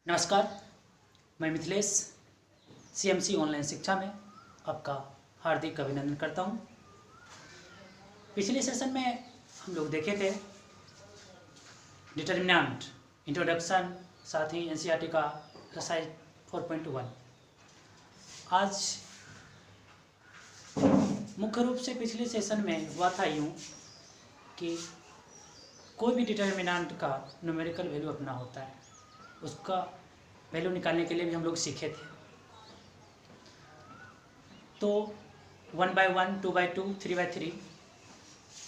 नमस्कार, मैं Mithilesh CMC online शिक्षा में आपका हार्दिक अभिनंदन करता हूं। पिछले सेशन में हम लोग देखे थे डिटर्मिनेंट इंट्रोडक्शन, साथ ही एनसीईआरटी का एक्सरसाइज 4.1। आज मुख्य रूप से पिछले सेशन में हुआ था यूँ कि कोई भी डिटर्मिनेंट का न्यूमेरिकल वैल्यू अपना होता है, उसका वैल्यू निकालने के लिए भी हम लोग सीखे थे। तो 1/1, 2/2, 3/3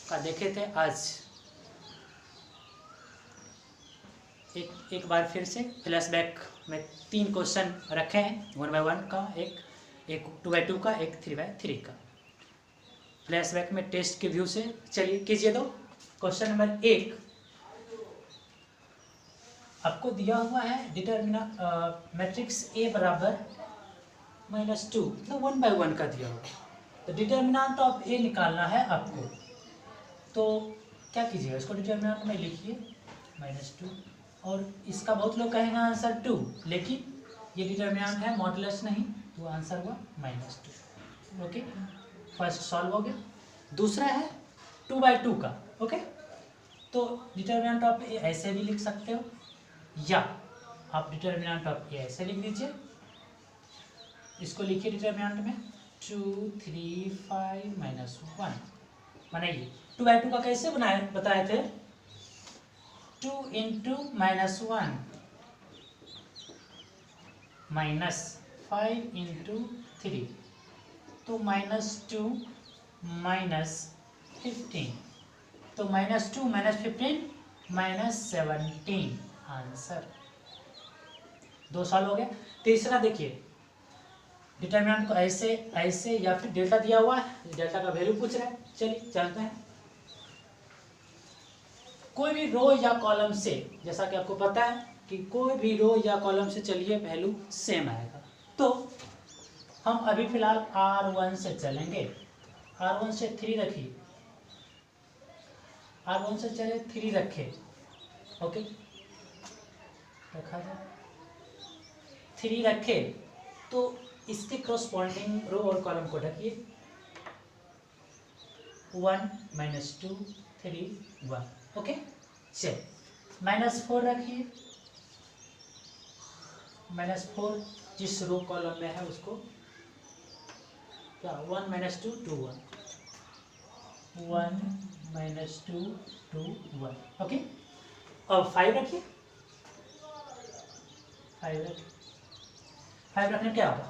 का देखे थे। आज एक बार फिर से फ्लैशबैक में 3 क्वेश्चन रखे हैं, 1/1 का, एक 2/2 का, एक 3/3 का। फ्लैशबैक में टेस्ट के व्यू से चलिए कीजिए। तो क्वेश्चन नंबर 1 आपको दिया हुआ है डिटर्मिनेंट मैट्रिक्स A बराबर -2, मतलब 1/1 का दिया हुआ। तो डिटर्मिनेंट ऑफ A निकालना है आपको। तो क्या कीजिएगा, इसको डिटर्मिनेंट में लिखिए -2, और इसका बहुत लोग कहेंगे आंसर 2, लेकिन ये डिटर्मिनेंट है, मॉडुलस नहीं, तो आंसर हुआ -2। ओके, फर्स्ट सॉल्व हो गया। दूसरा है 2/2 का। ओके, तो डिटर्मिनेंट ऑफ A ऐसे भी लिख सकते हो, या आप डिटर्मिनेंट ऑफ A ऐसे लिख दीजिए। इसको लिखिए डिटर्मिनेंट में 2, 3, 5, -1 बनाइए। 2/2 का कैसे बनाए बताए थे, 2 × -1 -5 × 3, तो -2 -15, तो -2 -15 -17 आंसर। 2 सॉल्व हो गया। तीसरा देखिए, डिटर्मिनेंट को ऐसे ऐसे या फिर डेल्टा दिया हुआ है, डेल्टा का वैल्यू पूछ रहा है। चलिए जानते हैं। कोई भी रो या कॉलम से, जैसा कि आपको पता है कि कोई भी रो या कॉलम से चलिए वैल्यू सेम आएगा। तो हम अभी फिलहाल R1 से चलेंगे। R1 से 3 रखिए, R1 से चले 3 रखे। ओके, रखा जाए 3 रखे, तो इसके क्रॉसपॉन्डिंग रो और कॉलम को ढकिए। 1 -2 3 1। ओके, चलिए -4 रखिए। -4 जिस रो कॉलम में है उसको क्या, 1 -2 2 1, 1 -2 2 1। ओके, अब 5 रखिए। 5 रखने क्या होगा,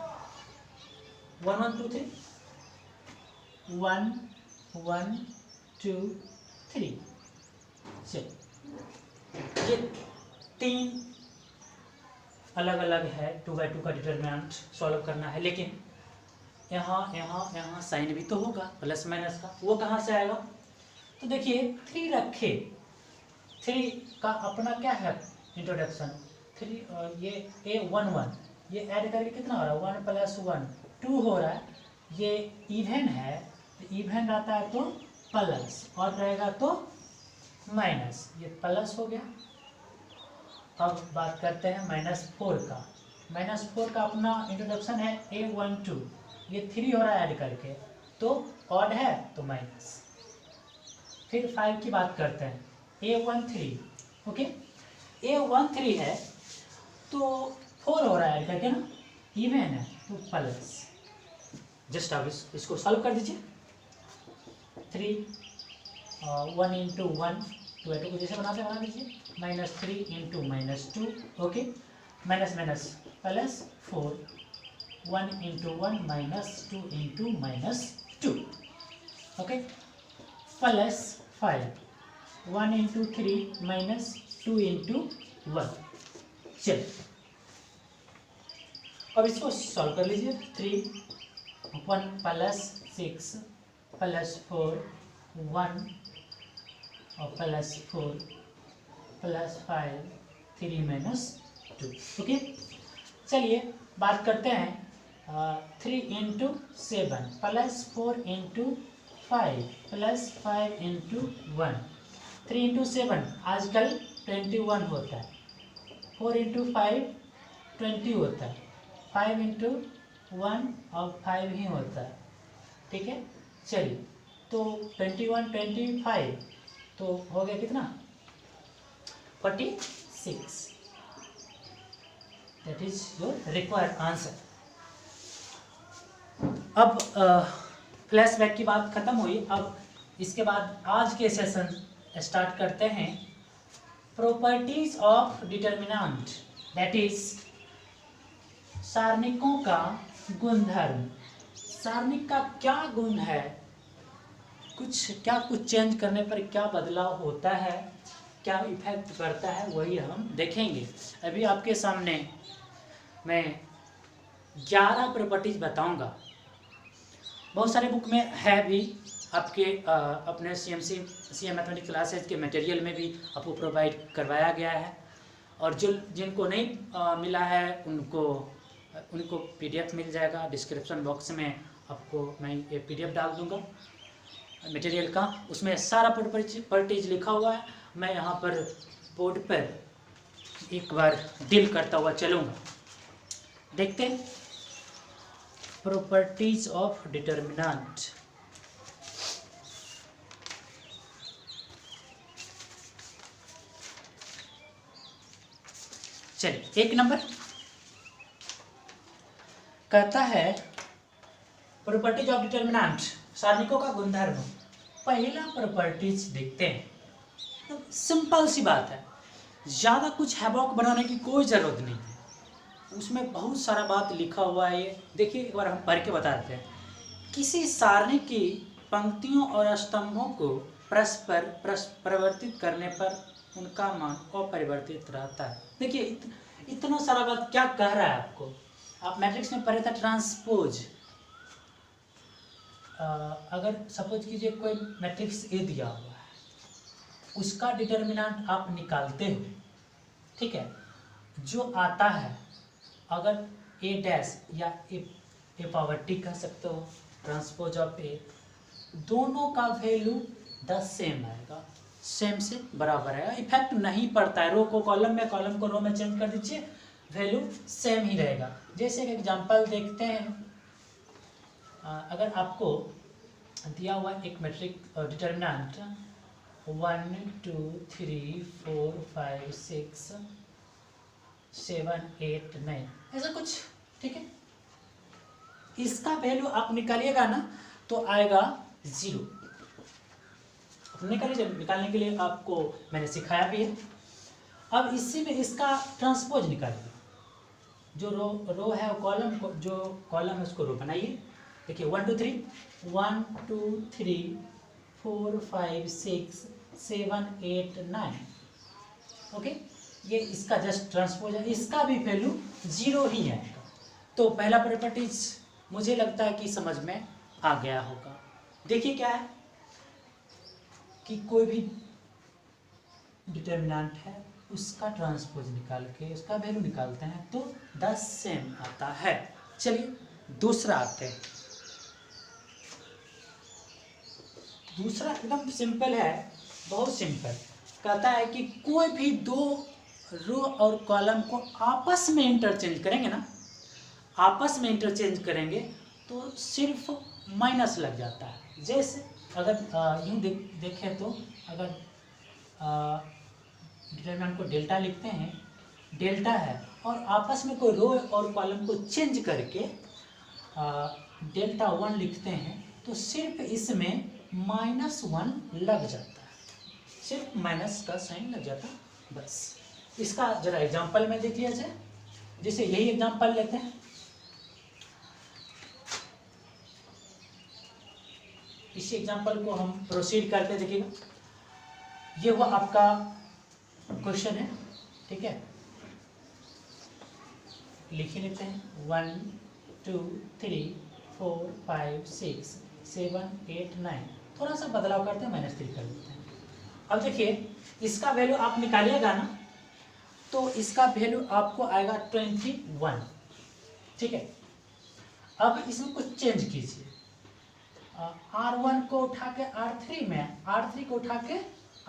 1 1 2 3, 1 1 2 3। चलिए, ये 3 अलग अलग है। 2/2 का डिटर्मिनेंट सॉल्व करना है, लेकिन यहाँ साइन भी तो होगा प्लस माइनस का, वो कहाँ से आएगा। तो देखिए 3 रखे, 3 का अपना क्या है इंट्रोडक्शन 3, ये A1 1, ये ऐड करके कितना हो रहा है, 1 + 1 2 हो रहा है। ये इवन है, तो इवन रहता है तो प्लस, और रहेगा तो माइनस, ये प्लस हो गया। अब बात करते हैं -4 का। -4 का अपना इंट्रोडक्शन है A1 2, ये 3 हो रहा है ऐड करके, तो ऑड है तो माइनस। फिर 5 की बात करते हैं, A1 3। ओके, A1 3 है तो 4 हो रहा है ऐड करके ना, इवन है तो प्लस। जस्ट आप इसको सॉल्व कर दीजिए। 3 1 × 1, 2/2 को जैसे बनाते बना दीजिए। -3 × -2, okay, minus minus plus 4, 1 × 1 -2 × -2, okay, plus 5, 1 × 3 -2 × 1। चलिए अब इसको सॉल्व कर लीजिए। 3 1 + 6 + 4 1 और +4 +5 3 -2। ओके, चलिए बात करते हैं 3 × 7 +4 × 5 +5 × 1। 3 × 7 आजकल 21 होता है। 4 × 5 20 होता है, 5 इंटू 1 और 5 ही होता है, ठीक है। चलिए, तो 21 25, तो हो गया कितना 46, that is your required answer. अब फ्लैशबैक की बात खत्म हुई, अब इसके बाद आज के सेशन स्टार्ट करते हैं। Properties of determinant, that is सारणिकों का गुणधर्म। सारणिक का क्या गुण है, कुछ चेंज करने पर क्या बदलाव होता है, क्या इफेक्ट करता है, वही हम देखेंगे। अभी आपके सामने मैं 11 प्रॉपर्टीज बताऊंगा। बहुत सारे बुक में है भी, आपके अपने CM मैथमेटिक्स क्लासेज के मटेरियल में भी आपको प्रोवाइड करवाया गया है। और जिनको नहीं मिला है उनको PDF मिल जाएगा। डिस्क्रिप्शन बॉक्स में आपको मैं ये PDF डाल दूंगा मटेरियल का, उसमें सारा प्रॉपर्टीज लिखा हुआ है। मैं यहाँ पर बोर्ड पर एक बार डील करता हुआ चलूँगा। देखते हैं प्रॉपर्टीज ऑफ डिटर्मिनेंट। चलिए, एक नंबर कहता है प्रॉपर्टीज ऑफ डिटर्मिनेंट, सारणिकों का गुणधर्म। पहला प्रॉपर्टीज देखते हैं, तो सिंपल सी बात है, ज़्यादा कुछ हैबॉक बनाने की कोई ज़रूरत नहीं है, उसमें बहुत सारा बात लिखा हुआ है। ये देखिए, एक बार हम पढ़ के बता देते हैं। किसी सारणी की पंक्तियों और स्तंभों को परस्पर परिवर्तित करने पर उनका मान अपरिवर्तित रहता है। देखिए, इतना सारा बात क्या कह रहा है आपको। आप मैट्रिक्स में पढ़े थे ट्रांसपोज। अगर सपोज कीजिए कोई मैट्रिक्स ए दिया हुआ है, उसका डिटर्मिनेंट आप निकालते हो, ठीक है, जो आता है, अगर ए डैश या ए पावर टी कह सकते हो, ट्रांसपोज ऑफ ए, दोनों का वैल्यू 10 सेम आएगा, सेम से बराबर है, इफेक्ट नहीं पड़ता है। रो को कॉलम में, कॉलम को रो में चेंज कर दीजिए, वैल्यू सेम ही रहेगा। जैसे एक एग्जांपल देखते हैं। अगर आपको दिया हुआ एक मैट्रिक डिटर्मिनेंट 1 2 3 4 5 6 7 8 9 ऐसा कुछ, ठीक है, इसका वैल्यू आप निकालिएगा ना तो आएगा 0। निकालने के लिए आपको मैंने सिखाया भी है। अब इसी में इसका ट्रांसपोज निकालिए, जो रो है कॉलम को, जो कॉलम है उसको रो बनाइए। देखिए 1 2 3 1 2 3 4 5 6 7 8 9, ओके, ये इसका जस्ट ट्रांसपोज है, इसका भी वैल्यू 0 ही आएगा। तो पहला प्रॉपर्टीज मुझे लगता है कि समझ में आ गया होगा। देखिए क्या है कि कोई भी डिटर्मिनेंट है, उसका ट्रांसपोज निकाल के उसका वैल्यू निकालते हैं तो 10 सेम आता है। चलिए दूसरा आते हैं। दूसरा एकदम सिंपल है, बहुत सिंपल। कहता है कि कोई भी दो रो और कॉलम को आपस में इंटरचेंज करेंगे ना, आपस में इंटरचेंज करेंगे तो सिर्फ माइनस लग जाता है। जैसे अगर यूँ देखें तो अगर डिटरमिनेंट को डेल्टा लिखते हैं, डेल्टा है, और आपस में कोई रो और कॉलम को चेंज करके डेल्टा 1 लिखते हैं तो सिर्फ इसमें -1 लग जाता है, सिर्फ माइनस का साइन लग जाता है, बस। इसका जरा एग्जांपल में देख लिया जाए। जैसे यही एग्जांपल लेते हैं, इसी एग्जांपल को हम प्रोसीड करते देखिएगा। ये हुआ आपका क्वेश्चन है, ठीक है, लिख ही लेते हैं 1 2 3 4 5 6 7 8 9, थोड़ा सा बदलाव करते हैं, -3 कर देते हैं। अब देखिए इसका वैल्यू आप निकालिएगा ना तो इसका वैल्यू आपको आएगा 21, ठीक है। अब इसमें कुछ चेंज कीजिए, R1 को उठा के R3 में, R3 को उठा के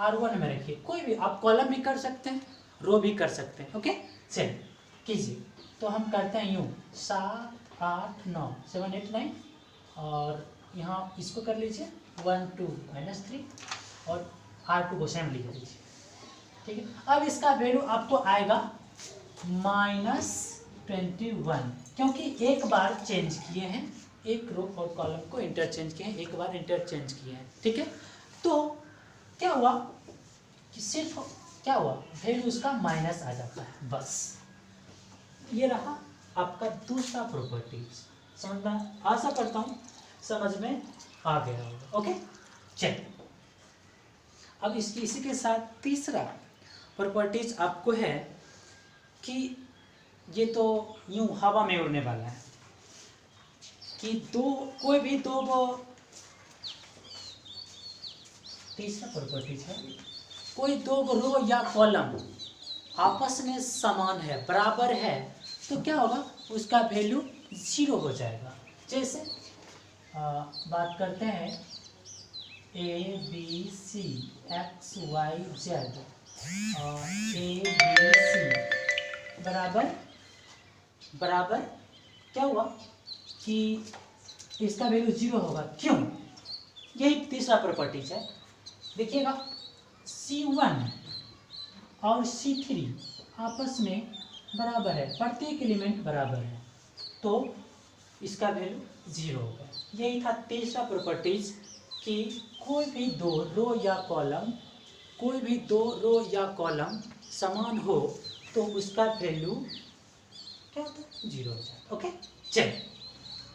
R1 में रखिए। कोई भी आप कॉलम भी कर सकते हैं, रो भी कर सकते हैं, ओके। चलिए कीजिए तो हम करते हैं यूँ 7 8 9 7 8 9 और यहाँ इसको कर लीजिए 1 2 -3 और R2 को सेम लिख लीजिए। ठीक है, अब इसका वैल्यू आपको आएगा -21, क्योंकि एक बार चेंज किए हैं, एक रो और कॉलम को इंटरचेंज किए हैं, एक बार इंटरचेंज किए हैं। ठीक है, तो क्या हुआ कि सिर्फ क्या हुआ, वैल्यू उसका माइनस आ जाता है बस। ये रहा आपका दूसरा प्रॉपर्टीज। समझ में, आशा करता हूँ समझ में आ गया होगा। ओके, चलिए अब इसी के साथ तीसरा प्रॉपर्टीज आपको है कि ये तो यूं हवा में उड़ने वाला है कि कोई भी दो तीसरा प्रॉपर्टीज है, कोई दो रो या कॉलम आपस में समान है, बराबर है, तो क्या होगा, उसका वैल्यू 0 हो जाएगा। जैसे बात करते हैं ABC XYZ और ABC बराबर क्या हुआ कि इसका वैल्यू 0 होगा। क्यों? यही तीसरा प्रॉपर्टीज है। देखिएगा C1 और C3 आपस में बराबर है, प्रत्येक एलिमेंट बराबर है, तो इसका वैल्यू 0 होगा। यही था तीसरा प्रॉपर्टीज कि कोई भी दो रो या कॉलम समान हो तो उसका वैल्यू क्या होता है, 0 हो जाए। ओके, चलिए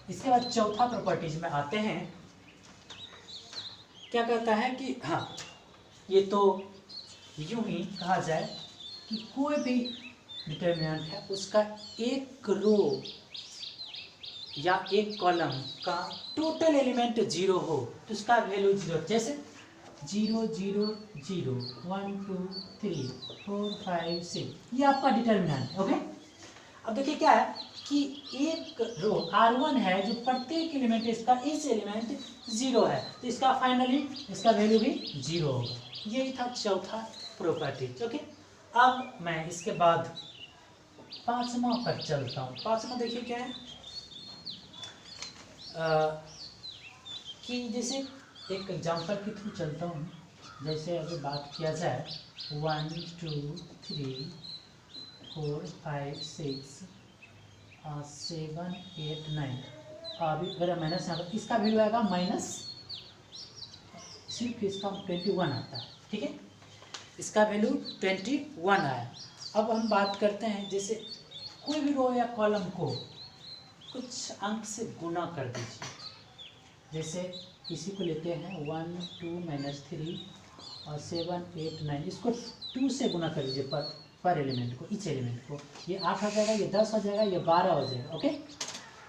इसके बाद चौथा प्रॉपर्टीज में आते हैं। क्या कहता है कि हाँ, ये तो यूं ही कहा जाए कि कोई भी डिटर्मिनेंट है उसका एक रो या एक कॉलम का टोटल एलिमेंट 0 हो तो उसका वैल्यू 0। जैसे 0 0 0 1 2 3 4 5 6, ये आपका डिटर्मिनेंट है। ओके, अब देखिए क्या है कि एक रो R1 है जो प्रत्येक एलिमेंट इसका इस एलिमेंट 0 है, तो इसका फाइनली इसका वैल्यू भी 0 होगा। यही था चौथा प्रॉपर्टी। ओके, अब मैं इसके बाद पांचवा पर चलता हूँ। पांचवा देखिए क्या है कि जैसे एक एग्जांपल के थ्रू चलता हूँ। जैसे अगर बात किया जाए 1 2 3 4 5 6 7 8 9, अभी मेरा माइनस यहाँ पर, इसका वैल्यू आएगा माइनस, सिर्फ इसका 21 आता है। ठीक है, इसका वैल्यू 21 आया। अब हम बात करते हैं, जैसे कोई भी रो या कॉलम को कुछ अंक से गुना कर दीजिए। जैसे इसी को लेते हैं 1 2 -3 और 7 8 9, इसको 2 से गुना कर दीजिए पर एलिमेंट को, इस एलिमेंट को। ये 8 हो जाएगा, ये 10 हो जाएगा, ये 12 हो जाएगा। ओके,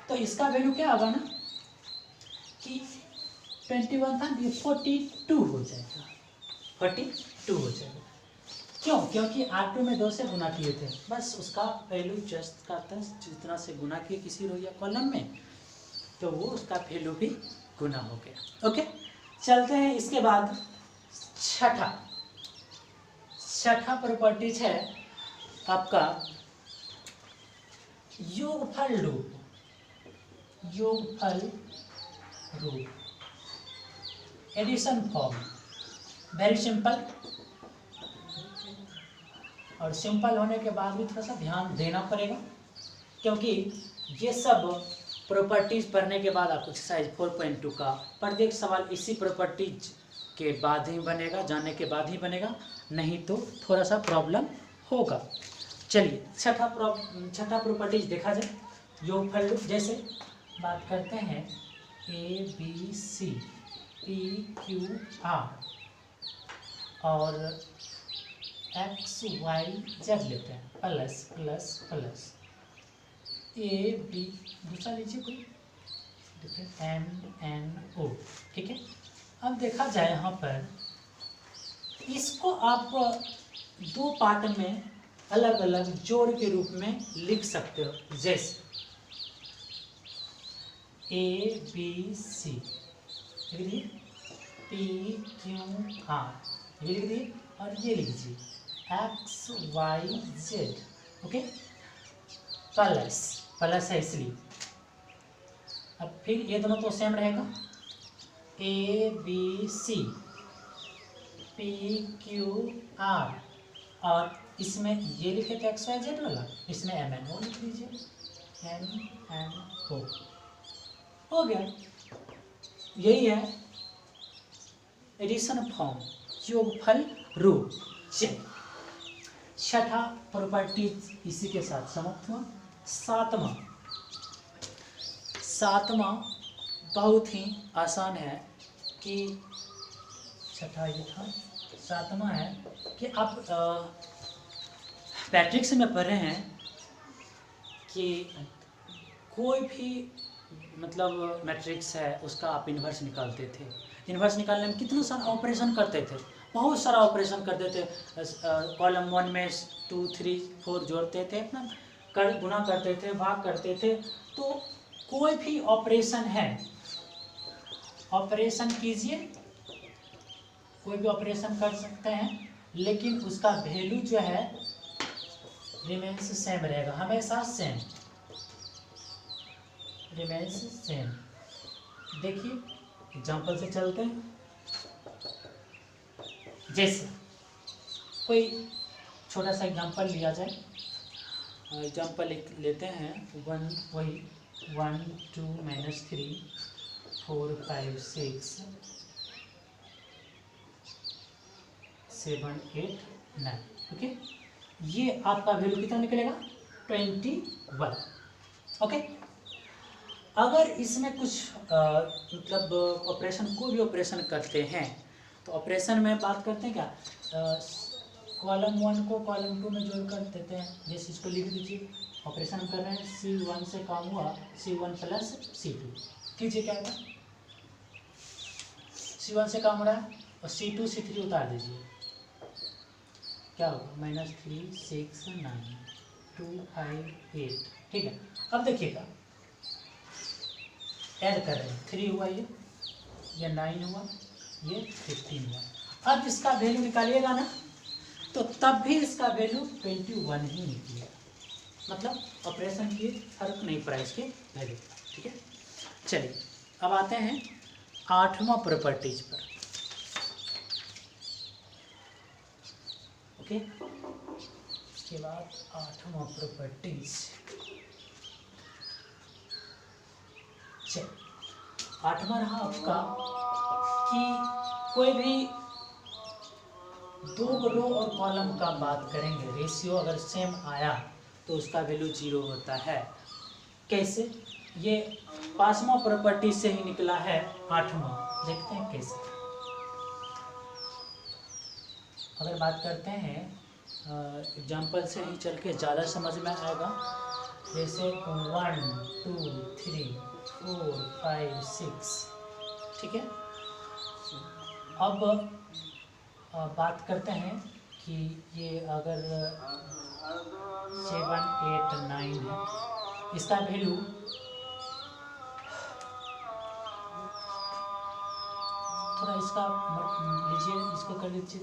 तो इसका वैल्यू क्या होगा ना कि 21 था, ये 42 हो जाएगा, 42 हो जाएगा। क्यों? क्योंकि R2 में 2 से गुना किए थे, बस उसका वैल्यू जस्ट का तस जितना से गुना किए किसी रो या कॉलम में, तो वो उसका वैल्यू भी गुना हो गया। ओके, चलते हैं इसके बाद छठा प्रॉपर्टीज है आपका योगफल रूप। एडिशन फॉर्म, वेरी सिंपल, और सिंपल होने के बाद भी थोड़ा सा ध्यान देना पड़ेगा, क्योंकि ये सब प्रॉपर्टीज पढ़ने के बाद आपको एक्सरसाइज 4.2 का प्रत्येक सवाल इसी प्रॉपर्टीज के बाद ही बनेगा, जानने के बाद ही बनेगा, नहीं तो थोड़ा सा प्रॉब्लम होगा। चलिए छठा प्रॉपर्टीज देखा जाए योगफल रूप। जैसे बात करते हैं ABC PQR और XYZ लेते हैं, प्लस प्लस प्लस AB, दूसरा लीजिए कोई MNO। ठीक है, अब देखा जाए यहाँ पर, इसको आप दो पार्ट में अलग अलग जोड़ के रूप में लिख सकते हो। जैसे ABC लिख दिए, PQR लिख दिए, और ये लिख दीजिए XYZ। ओके, प्लस प्लस है इसलिए। अब फिर ये दोनों तो सेम रहेगा, A B C P Q R, और इसमें ये लिखे थे एक्स वाई जेड वाला, इसमें एम एन ओ लिख लीजिए, एम एन ओ, हो गया। यही है एडिशन फॉर्म, योगफल रूप। छठा प्रॉपर्टीज इसी के साथ समाप्त हुआ। सातवां बहुत ही आसान है कि छठा ये था, सातवां है कि आप मैट्रिक्स में पढ़ रहे हैं कि कोई भी मतलब मैट्रिक्स है उसका आप इन्वर्स निकालते थे। इन्वर्स निकालने में कितना सारा ऑपरेशन करते थे, बहुत सारा ऑपरेशन करते थे। कॉलम 1 में 2 3 4 जोड़ते थे, अपना कर गुना करते थे, भाग करते थे। तो कोई भी ऑपरेशन है, ऑपरेशन कीजिए, कोई भी ऑपरेशन कर सकते हैं, लेकिन उसका वैल्यू जो है रिमेन्स सेम रहेगा, हमेशा सेम रिमेन्स सेम। देखिए एग्जाम्पल से चलते हैं। जैसे कोई छोटा सा एग्जाम्पल लिया जाए, एग्जाम्पल लेते हैं 1 2 -3 4 5 6 7 8 9। ओके, ये आपका वैल्यू कितना निकलेगा 21। ओके, अगर इसमें कुछ मतलब ऑपरेशन, कोई भी ऑपरेशन करते हैं तो ऑपरेशन में बात करते हैं क्या, कॉलम 1 को कॉलम 2 में जोड़ कर देते हैं। जैसे इसको लिख दीजिए, ऑपरेशन कर रहे हैं, C1 से काम हुआ C1 प्लस C2, कीजिए क्या होगा, C1 से काम हो रहा है और C2 C3 उतार दीजिए, क्या होगा -3 6 9 2 5 8। ठीक है, अब देखिएगा ऐड कर रहे हैं, 3 हुआ ये 9 हुआ, ये 15 हुआ। अब इसका वैल्यू निकालिएगा ना, तो तब भी इसका वैल्यू 21 ही निकलेगा, मतलब ऑपरेशन की फर्क नहीं पड़ा इसके वैल्यू। ठीक है, चलिए अब आते हैं 8वां प्रॉपर्टीज पर। ओके, इसके बाद 8वां प्रॉपर्टीज। चलिए 8वां रहा आपका कि कोई भी दो रो और कॉलम का बात करेंगे, रेशियो अगर सेम आया तो उसका वैल्यू 0 होता है। कैसे, ये 5वां प्रॉपर्टी से ही निकला है 8वां, देखते हैं कैसे। अगर बात करते हैं एग्जाम्पल से ही चल के ज़्यादा समझ में आएगा। जैसे 1 2 3 4 5 6। ठीक है, अब बात करते हैं कि ये अगर 7 8 9 है, इसका वैल्यू थोड़ा इसका लीजिए, इसको कर लीजिए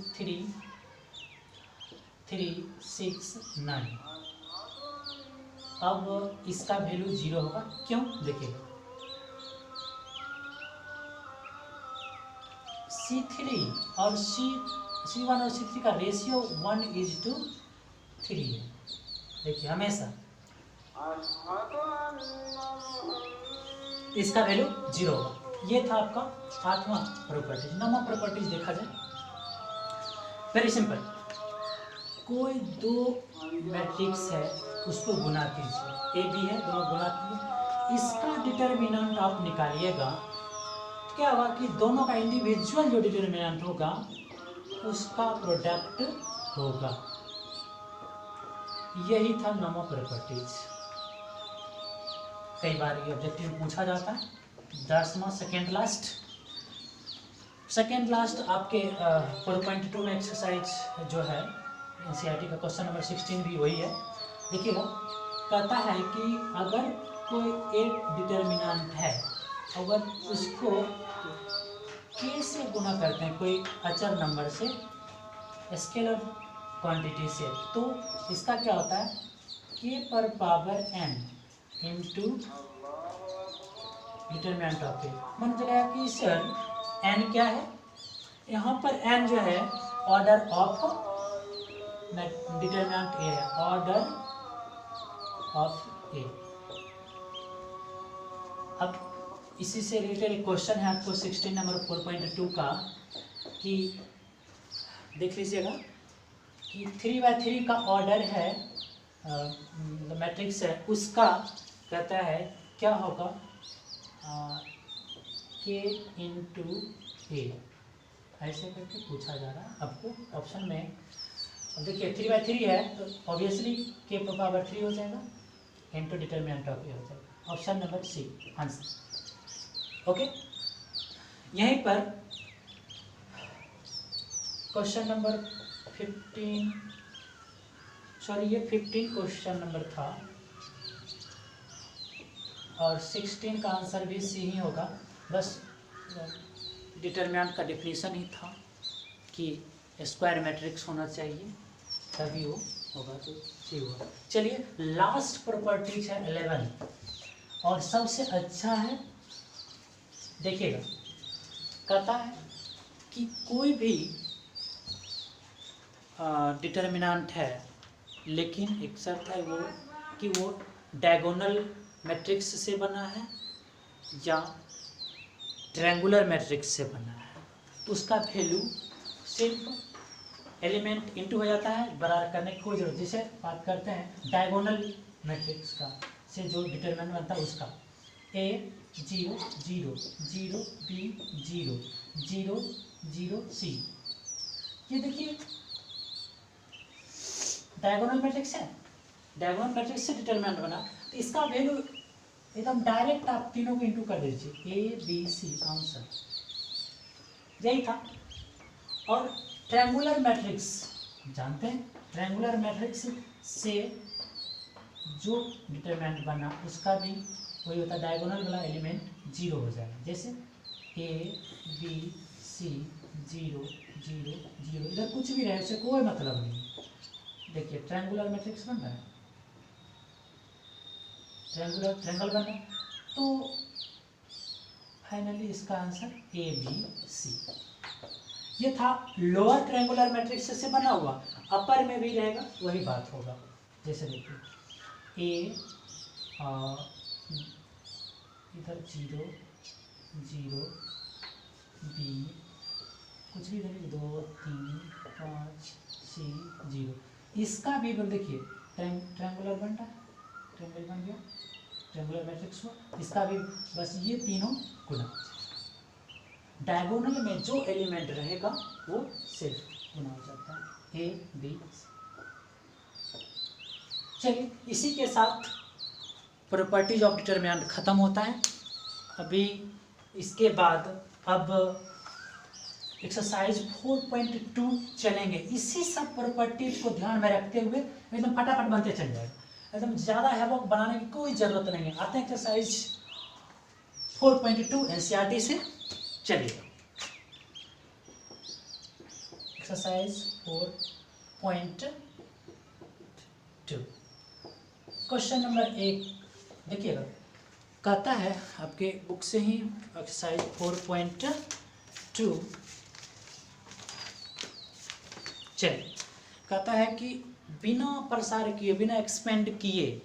3 6 9। अब इसका वैल्यू 0 होगा, क्यों देखिए, C3 और C1 और C3 का रेशियो 1:3 है। देखिए हमेशा इसका वैल्यू 0 होगा। ये था आपका 8वां प्रॉपर्टीज। 9वां प्रॉपर्टीज देखा जाए, वेरी सिंपल, कोई दो मैट्रिक्स है उसको गुना कीजिए, ए बी है, दोनों गुना कीजिए, इसका डिटर्मिनेंट आप निकालिएगा, क्या होगा कि दोनों का इंडिविजुअल जो डिटर्मिनेंट होगा उसका प्रोडक्ट होगा। यही था 9वां प्रॉपर्टीज। कई बार ये ऑब्जेक्टिव पूछा जाता है। 10वां सेकेंड लास्ट आपके 4.2 में एक्सरसाइज जो है NCERT का क्वेश्चन नंबर 16 भी वही है। देखिएगा, कहता है कि अगर कोई एक डिटर्मिनेंट है, अगर उसको k से गुना करते हैं कोई अचर नंबर से, स्केलर क्वांटिटी से, तो इसका क्या होता है k पर power n into determinant of A. मन चला कि सर n क्या है, यहाँ पर n जो है ऑर्डर ऑफ डिटरमिनेंट ए है, ऑर्डर ऑफ ए। अब इसी से रिलेटेड एक क्वेश्चन है आपको 16 नंबर 4.2 का, कि देख लीजिएगा कि 3×3 का ऑर्डर है, मैट्रिक्स है, उसका कहता है क्या होगा, k इंटू ए, ऐसे करके पूछा जा रहा है आपको ऑप्शन में। अब देखिए 3×3 है तो ऑब्वियसली k पर पावर 3 हो जाएगा, इंटू डिटरमिनेंट ऑफ ए हो जाएगा, option number C answer. Okay, यहीं पर क्वेश्चन नंबर 15, सॉरी ये 15 क्वेश्चन नंबर था और 16 का आंसर भी सी ही होगा। बस डिटरमिनेंट का डिफिनीशन ही था कि स्क्वायर मैट्रिक्स होना चाहिए तभी वो होगा, तो सी होगा। चलिए लास्ट प्रॉपर्टीज है 11 और सबसे अच्छा है, देखिएगा कहता है कि कोई भी डिटरमिनेंट है, लेकिन एक शर्त है वो कि वो डायगोनल मैट्रिक्स से बना है या ट्रायंगुलर मैट्रिक्स से बना है, तो उसका वैल्यू सिर्फ एलिमेंट इंटू हो जाता है, बराबर करने की कोई जरूरत। जैसे बात करते हैं डायगोनल मैट्रिक्स का, से जो डिटरमिनेंट बनता है उसका a 0 0 0 b 0 0 0 c, ये देखिए डायगोनल मैट्रिक्स है, डायगोनल मैट्रिक्स से डिटरमिनेंट बना, तो इसका वैल्यू एकदम डायरेक्ट आप तीनों को इंटू कर दीजिए, ए बी सी आंसर, यही था। और ट्रायंगुलर मैट्रिक्स जानते हैं, ट्रायंगुलर मैट्रिक्स से जो डिटरमिनेंट बना उसका भी वही होता है, डायगोनल वाला एलिमेंट 0 हो जाएगा, जैसे ए बी सी 0 0 0, इधर कुछ भी रहे उससे कोई मतलब नहीं। देखिए ट्रायंगुलर मैट्रिक्स बन रहा है, ट्रायंगल बना, तो फाइनली इसका आंसर ए बी सी। ये था लोअर ट्रायंगुलर मैट्रिक्स से बना हुआ, अपर में भी रहेगा वही बात होगा। जैसे देखिए ए इधर 0 0 बी कुछ भी देखिए 2 3 5 सी 0, इसका भी देखिए ट्रायंगुलर बन रहा है, ट्रायंगल बन गया, ट्रायंगुलर मैट्रिक्स हुआ, इसका भी बस ये तीनों गुना, डायगोनल में जो एलिमेंट रहेगा वो सिर्फ गुना हो जाता है, ए बी सी। चलिए इसी के साथ प्रॉपर्टीज ऑफ डिटरमिनेंट खत्म होता है। अभी इसके बाद अब एक्सरसाइज 4.2 चलेंगे, इसी सब प्रॉपर्टीज को ध्यान में रखते हुए एकदम फटाफट बनते चल जाएगा, एकदम ज़्यादा हैवॉक बनाने की कोई ज़रूरत नहीं है। आते हैं एक्सरसाइज 4.2 एनसीईआरटी से, चलिए एक्सरसाइज 4.2 क्वेश्चन नंबर 1 देखिएगा, कहता है आपके बुक से ही एक्सरसाइज 4.2, चलिए कहता है कि बिना प्रसार किए, बिना एक्सपेंड किए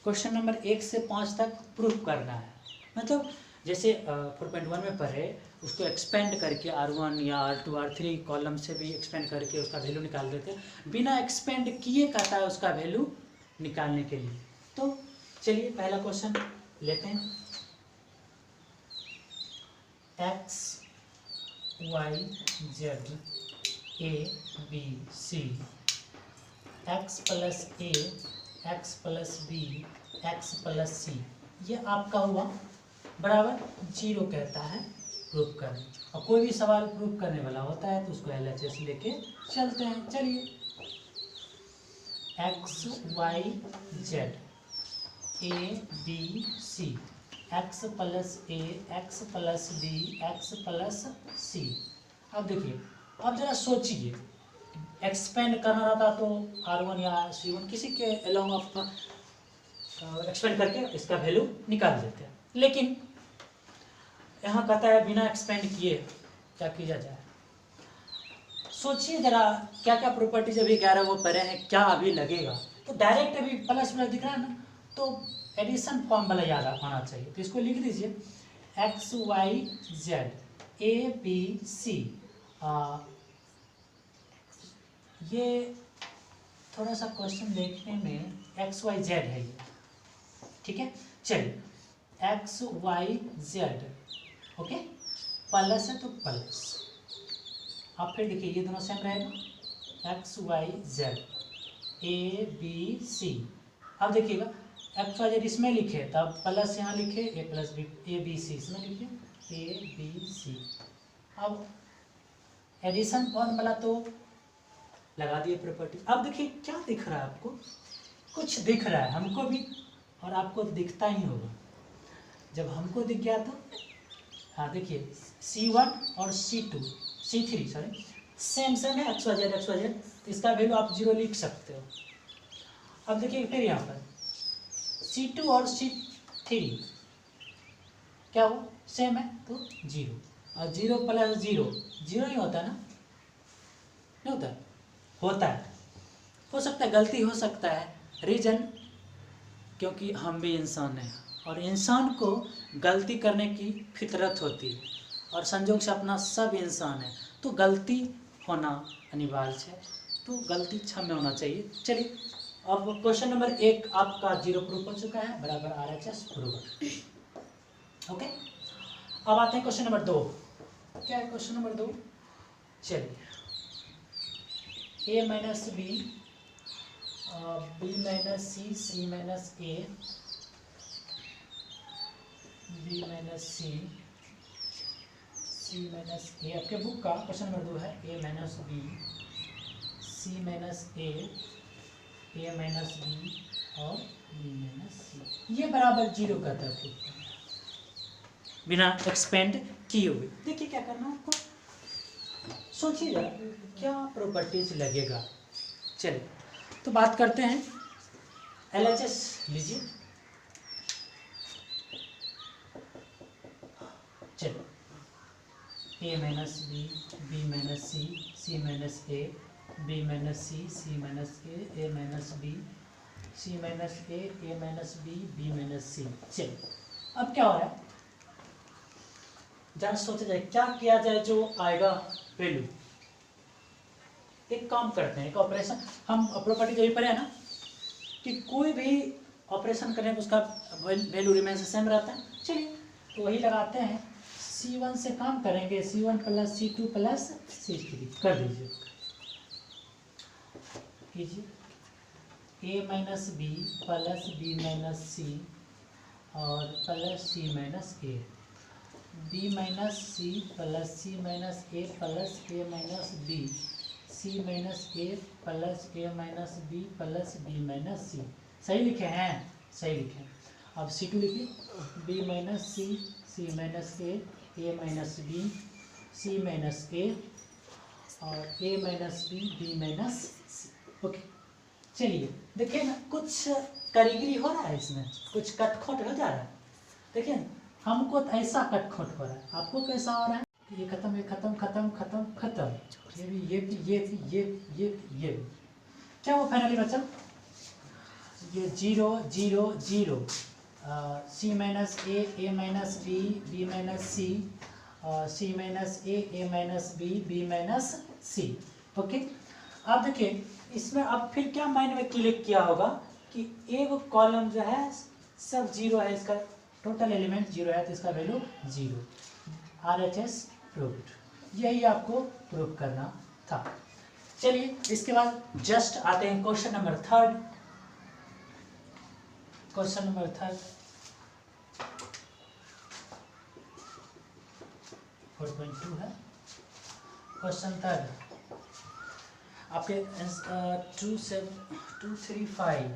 क्वेश्चन नंबर 1 से 5 तक प्रूफ करना है। मतलब जैसे 4.1 में पढ़े उसको एक्सपेंड करके R1 या R2 R3 कॉलम से भी एक्सपेंड करके उसका वैल्यू निकाल देते हैं, बिना एक्सपेंड किए कहता है उसका वैल्यू निकालने के लिए। तो चलिए पहला क्वेश्चन लेते हैं, x y z a b c x plus a x plus b x plus c, ये आपका हुआ बराबर 0 कहता है प्रूफ करने। और कोई भी सवाल प्रूफ करने वाला होता है तो उसको LHS लेके चलते हैं। चलिए x y z a b c x plus a x plus b x plus c। अब देखिए, अब जरा सोचिए, एक्सपेंड करना रहता तो R1 या C1 किसी के अलोंग ऑफ एक्सपेंड करके इसका वैल्यू निकाल देते हैं। लेकिन यहाँ कहता है बिना एक्सपेंड किए क्या किया जाए। सोचिए जरा क्या क्या प्रॉपर्टीज अभी 11 वो पढ़े हैं, क्या अभी लगेगा। तो डायरेक्ट अभी प्लस प्लस दिख रहा है ना, तो एडिशन फॉर्म वाला याद आना चाहिए। तो इसको लिख दीजिए X Y Z A B C. ये थोड़ा सा क्वेश्चन देखने में एक्स वाई जेड है ये, ठीक है। चलिए X Y Z, okay, plus है तो प्लस। अब फिर देखिए ये दोनों सेम रहेगा, X Y Z A B C. अब देखिएगा एक्स वाई जेड इसमें लिखे तब प्लस यहाँ लिखे A plus B, A B C इसमें लिखे ए बी सी। अब एडिशन फॉर्मूला तो लगा दिए प्रॉपर्टी। अब देखिए क्या दिख रहा है आपको, कुछ दिख रहा है हमको भी और आपको दिखता ही होगा। जब हमको दिख गया तो हाँ देखिए C1 और C2 C3 sorry same same है, एक्स वाई जेड, तो इसका वैल्यू आप 0 लिख सकते हो। अब देखिए फिर यहाँ पर C2 और C3 क्या हो सेम है तो 0, और 0 प्लस 0 0 ही होता है ना, नहीं होता है? होता है, हो सकता है गलती हो सकता है। रीजन क्योंकि हम भी इंसान हैं और इंसान को गलती करने की फितरत होती है, और संजोग से अपना सब इंसान है तो गलती होना अनिवार्य है, तो गलती क्षम्य होना चाहिए। चलिए अब क्वेश्चन नंबर 1 आपका 0 प्रूफ हो चुका है, बराबर RHS प्रूफ। ओके, अब आते हैं क्वेश्चन नंबर 2। क्या है क्वेश्चन नंबर 2? चलिए a minus B, B minus C, C minus A, B minus C, C minus A. आपके बुक का क्वेश्चन नंबर 2 है a minus B, C minus A minus B और बी माइनस सी। ये बराबर 0 का तरफ बिना एक्सपेंड किए हुए। देखिए क्या करना है आपको, सोचिए जरा क्या प्रॉपर्टीज लगेगा। चलिए तो बात करते हैं, LHS लीजिए। चलो a minus B, B minus C, C minus A, B minus C, C minus A minus B, C minus A minus B, B minus C. चलिए अब क्या हो रहा है, जरा सोचा जाए क्या किया जाए जो आएगा वैल्यू। एक काम करते हैं, एक ऑपरेशन हम प्रॉपर्टी जो भी पढ़े हैं ना कि कोई भी ऑपरेशन करें तो उसका वैल्यू रिमेन सेम रहता है। चलिए तो वही लगाते हैं, C1 से काम करेंगे, C1 plus C2 plus C3 कर दीजिए, कीजिए a minus B plus B minus C और plus C minus A, B minus C plus C minus A plus A minus B, C minus A plus A minus B plus B minus C. सही लिखे हैं? सही लिखे हैं। अब C2 लिखिए, B minus C, C minus A minus B, C minus A और A minus B minus C. Okay चलिए देखिए ना, कुछ कारीगरी हो रहा है इसमें, कुछ कटखोट हो जा रहा है। देखिए हमको तो ऐसा कटखोट हो रहा है, आपको कैसा हो रहा है? ये खत्म, ये खत्म, खत्म खत्म खत्म, ये भी, ये भी, ये भी, ये भी। क्या वो फाइनली बच्चा ये 0 0 0, सी minus A minus B, B minus C, C minus A minus B minus C. Okay अब देखिए इसमें अब फिर क्या माइंड में क्लिक किया होगा कि एक कॉलम जो है सब 0 है, इसका टोटल एलिमेंट 0 है तो इसका वैल्यू 0। RHS प्रूव्ड, यही आपको प्रूव करना था। चलिए इसके बाद जस्ट आते हैं क्वेश्चन नंबर 3। क्वेश्चन नंबर 3 4.2 है। क्वेश्चन 3 आपके 235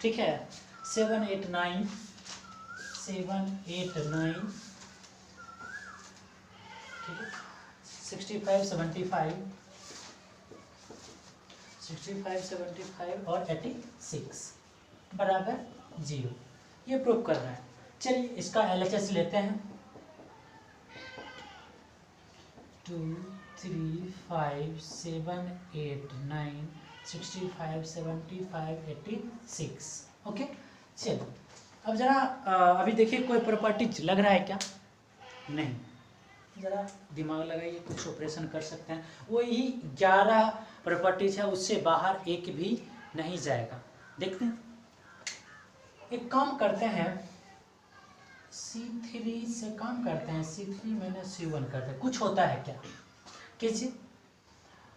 ठीक है, 7 8 9 ठीक है, 65 75 65, 75 और 86 बराबर 0, ये प्रूव करना है। चलिए इसका LHS लेते हैं। 2, 3, 5, 7, 8, 9, 65, 75, 86। ओके, चलो अब जरा अभी देखिए कोई प्रॉपर्टीज लग रहा है क्या? नहीं, जरा दिमाग लगाइए, कुछ ऑपरेशन कर सकते हैं। वही 11 प्रॉपर्टीज है, उससे बाहर एक भी नहीं जाएगा। देखते हैं, एक काम करते हैं, C3 से काम करते हैं, C3 माइनस C1 करते हैं। कुछ होता है क्या? कैसे?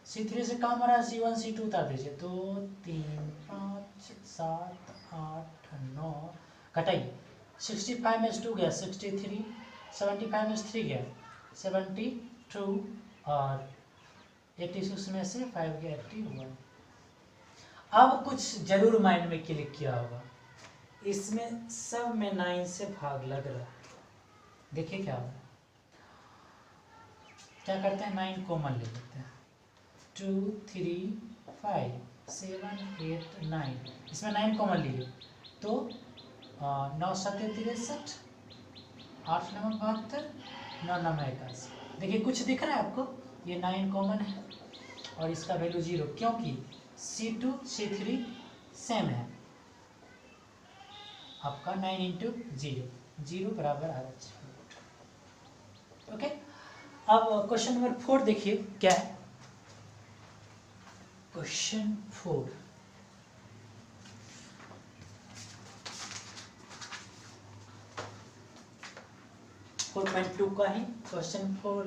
C3 से काम हो रहा है, C1 C2 उतार दीजिए। 2, 3, 5, 7, 8, 9 घटाइए। 65 में 2 गया 63, 75 में 3 गया 72 और 86 में से 5 गया 81। अब कुछ जरूर माइंड में क्लिक किया होगा, इसमें सब में 9 से भाग लग रहा है। देखिए क्या होगा, क्या करते हैं, 9 कॉमन ले लेते हैं। 2, 3, 5, 7, 8, 9, इसमें 9 कॉमन लीजिए तो 9 7 63, 8 9 72, 9 9 81। देखिए कुछ दिख रहा है आपको, ये 9 कॉमन है और इसका वैल्यू 0, क्योंकि C2 C3 सेम है। आपका 9 इंटू 0, 0 बराबर RH। ओके, अब क्वेश्चन नंबर 4 देखिए क्या है। क्वेश्चन 4, का ही क्वेश्चन 4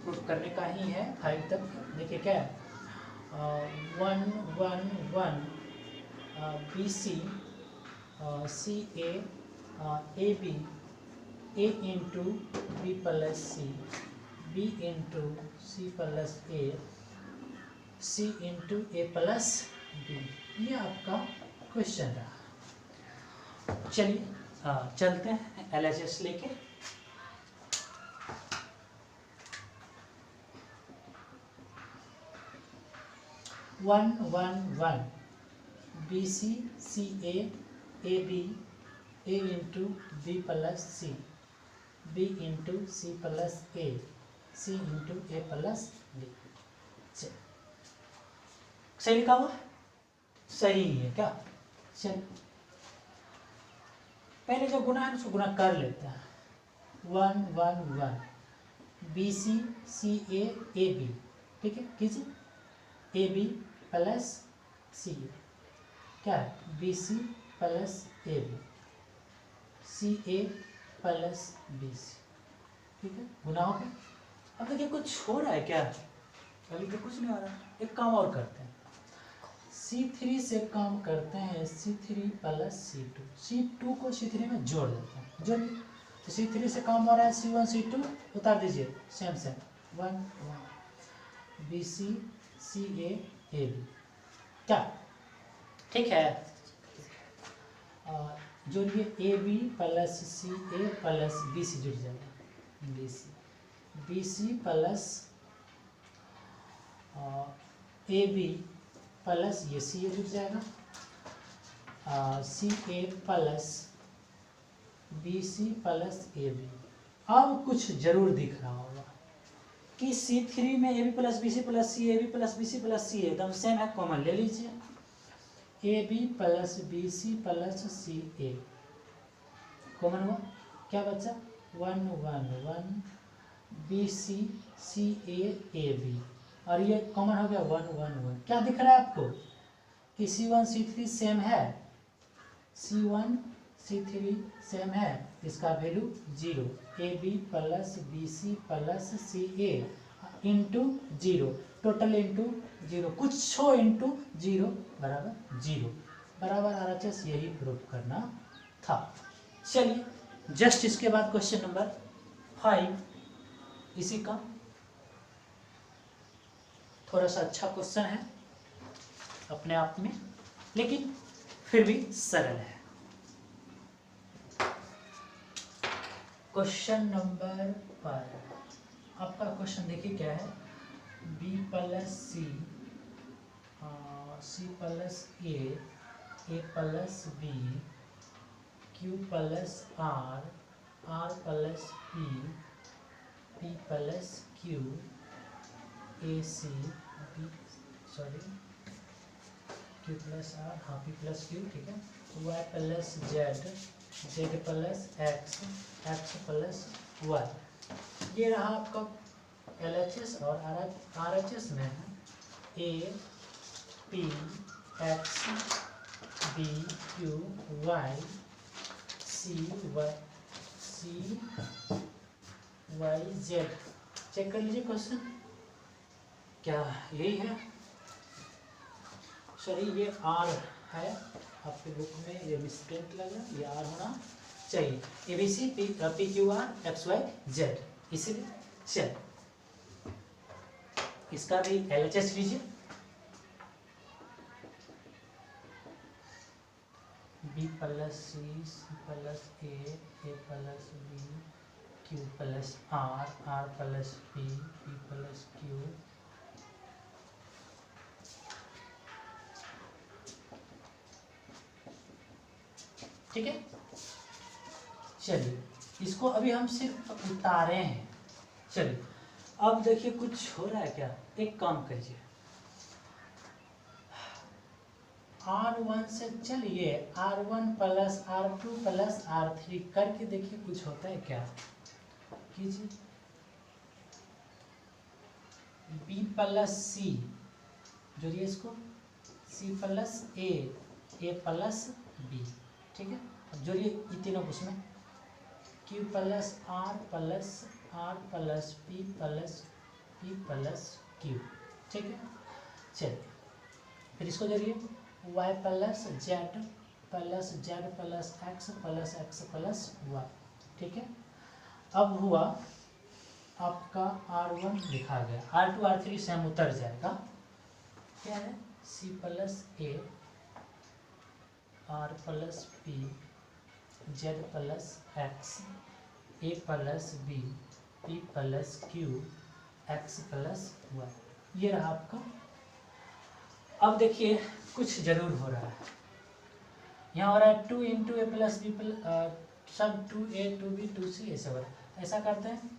प्रूफ करने का ही है 5 तक। देखिए क्या है, 1 1 1 BC CA AB A into B plus C B into C plus A C into A plus B, ये आपका क्वेश्चन रहा। चलिए चलते हैं LHS लेके। One one one BC CA AB A into B plus C B into C plus A C into A plus B। सही लिखा हुआ? सही है क्या? चल पहले जो गुना है उसको गुना कर लेते हैं। 1 1 1 BC CA AB, ठीक है, कीजिए। AB प्लस C क्या है, BC plus AB CA plus BC, ठीक है, गुना हो गया। अब देखिए कुछ हो रहा है क्या? अभी तो कुछ नहीं हो रहा। एक काम और करते हैं, C3 से काम करते हैं, C3 प्लस C2, C2 को C3 में जोड़ देते हैं। जोड़ तो C3 से काम हो रहा है, C1 C2 उतार दीजिए, same same 1 1 BC CA AB, क्या ठीक है? जोड़िए AB plus CA plus BC जुड़ जाएगा, BC प्लस AB प्लस ये CA जुड़ जाएगा, CA plus BC plus AB। अब कुछ जरूर दिख रहा होगा कि C3 में AB plus BC plus C, AB plus BC plus C एकदम सेम है, कॉमन ले लीजिए। AB plus BC plus CA common हुआ, क्या बचा? 1 1 1 BC CA AB, और ये कॉमन हो गया 1 1 1। क्या दिख रहा है आपको कि C1 C3 सेम है, C1 C3 सेम है, इसका value 0। AB plus BC plus CA into 0, total into 0, कुछ हो इंटू 0 बराबर 0 बराबर RHS, यही प्रूफ करना था। चलिए जस्ट इसके बाद क्वेश्चन नंबर 5, इसी का थोड़ा सा अच्छा क्वेश्चन है अपने आप में, लेकिन फिर भी सरल है। क्वेश्चन नंबर 5, आपका क्वेश्चन देखिए क्या है। B plus C, C plus A plus B, Q plus R, R plus P, P plus Q, A C P, sorry Q plus R, हाँ पी प्लस क्यू, ठीक है, Y plus Z, Z plus X, X plus Y. ये रहा आपका LHS और RHS में है A P X B Q Y C Y Z. Check कर लीजिए क्वेश्चन, क्या यही है? सॉरी ये आर है आपके बुक में, ये मिसप्रिंट लगा, ये आर होना चाहिए। ABC PQR XY Z, इसीलिए चल इसका भी LHS लीजिए। B plus C, C plus A plus B, Q plus R plus P, P plus Q, ठीक है। चलिए इसको अभी हम सिर्फ उतारे हैं। चलिए अब देखिए कुछ हो रहा है क्या, एक काम करिए, R1 से चलिए R1 plus R2 plus R3 करके देखिए कुछ होता है क्या, कीजिए। B प्लस सी, जोड़िए इसको, C plus A plus B, ठीक है। अब जोड़िए ये तीनों उसमें, Q plus R plus P plus Q, ठीक है। चलिए फिर इसको जोड़िए, Y plus Z plus X plus Y, ठीक है। अब हुआ आपका R1 लिखा गया, R2 R3 से हम उतर जाएगा, क्या है, C plus A R plus P Z plus X, A plus B, P plus Q, X plus Y. ये रहा आपका। अब देखिए कुछ जरूर हो रहा है, यहाँ हो रहा है 2 इंटू ए प्लस बी सब 2A 2B 2C ऐसे हो रहा है। ऐसा करते हैं,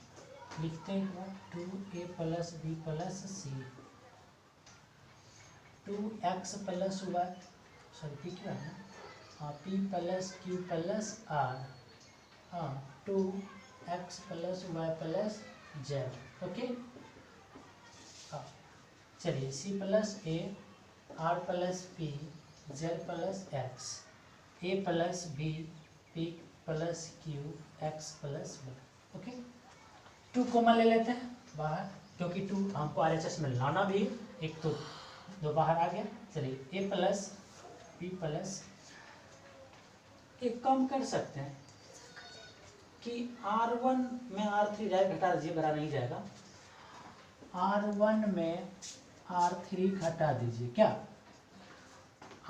लिखते हैं 2A plus B plus C, 2x plus Y, sorry P क्या है, हाँ P plus Q plus R, हाँ 2x plus Y plus Z, okay. हाँ चलिए C plus A R plus P Z plus X, A plus B P plus Q X plus Y, okay. 2 common ले लेते हैं बाहर, क्योंकि 2 हमको RHS में लाना भी, एक तो 2 बाहर आ गया। चलिए ए प्लस पी प्लस, एक काम कर सकते हैं कि R1 में R3 जाए, घटा दीजिए, भरा नहीं जाएगा। R1 में R3 घटा दीजिए, क्या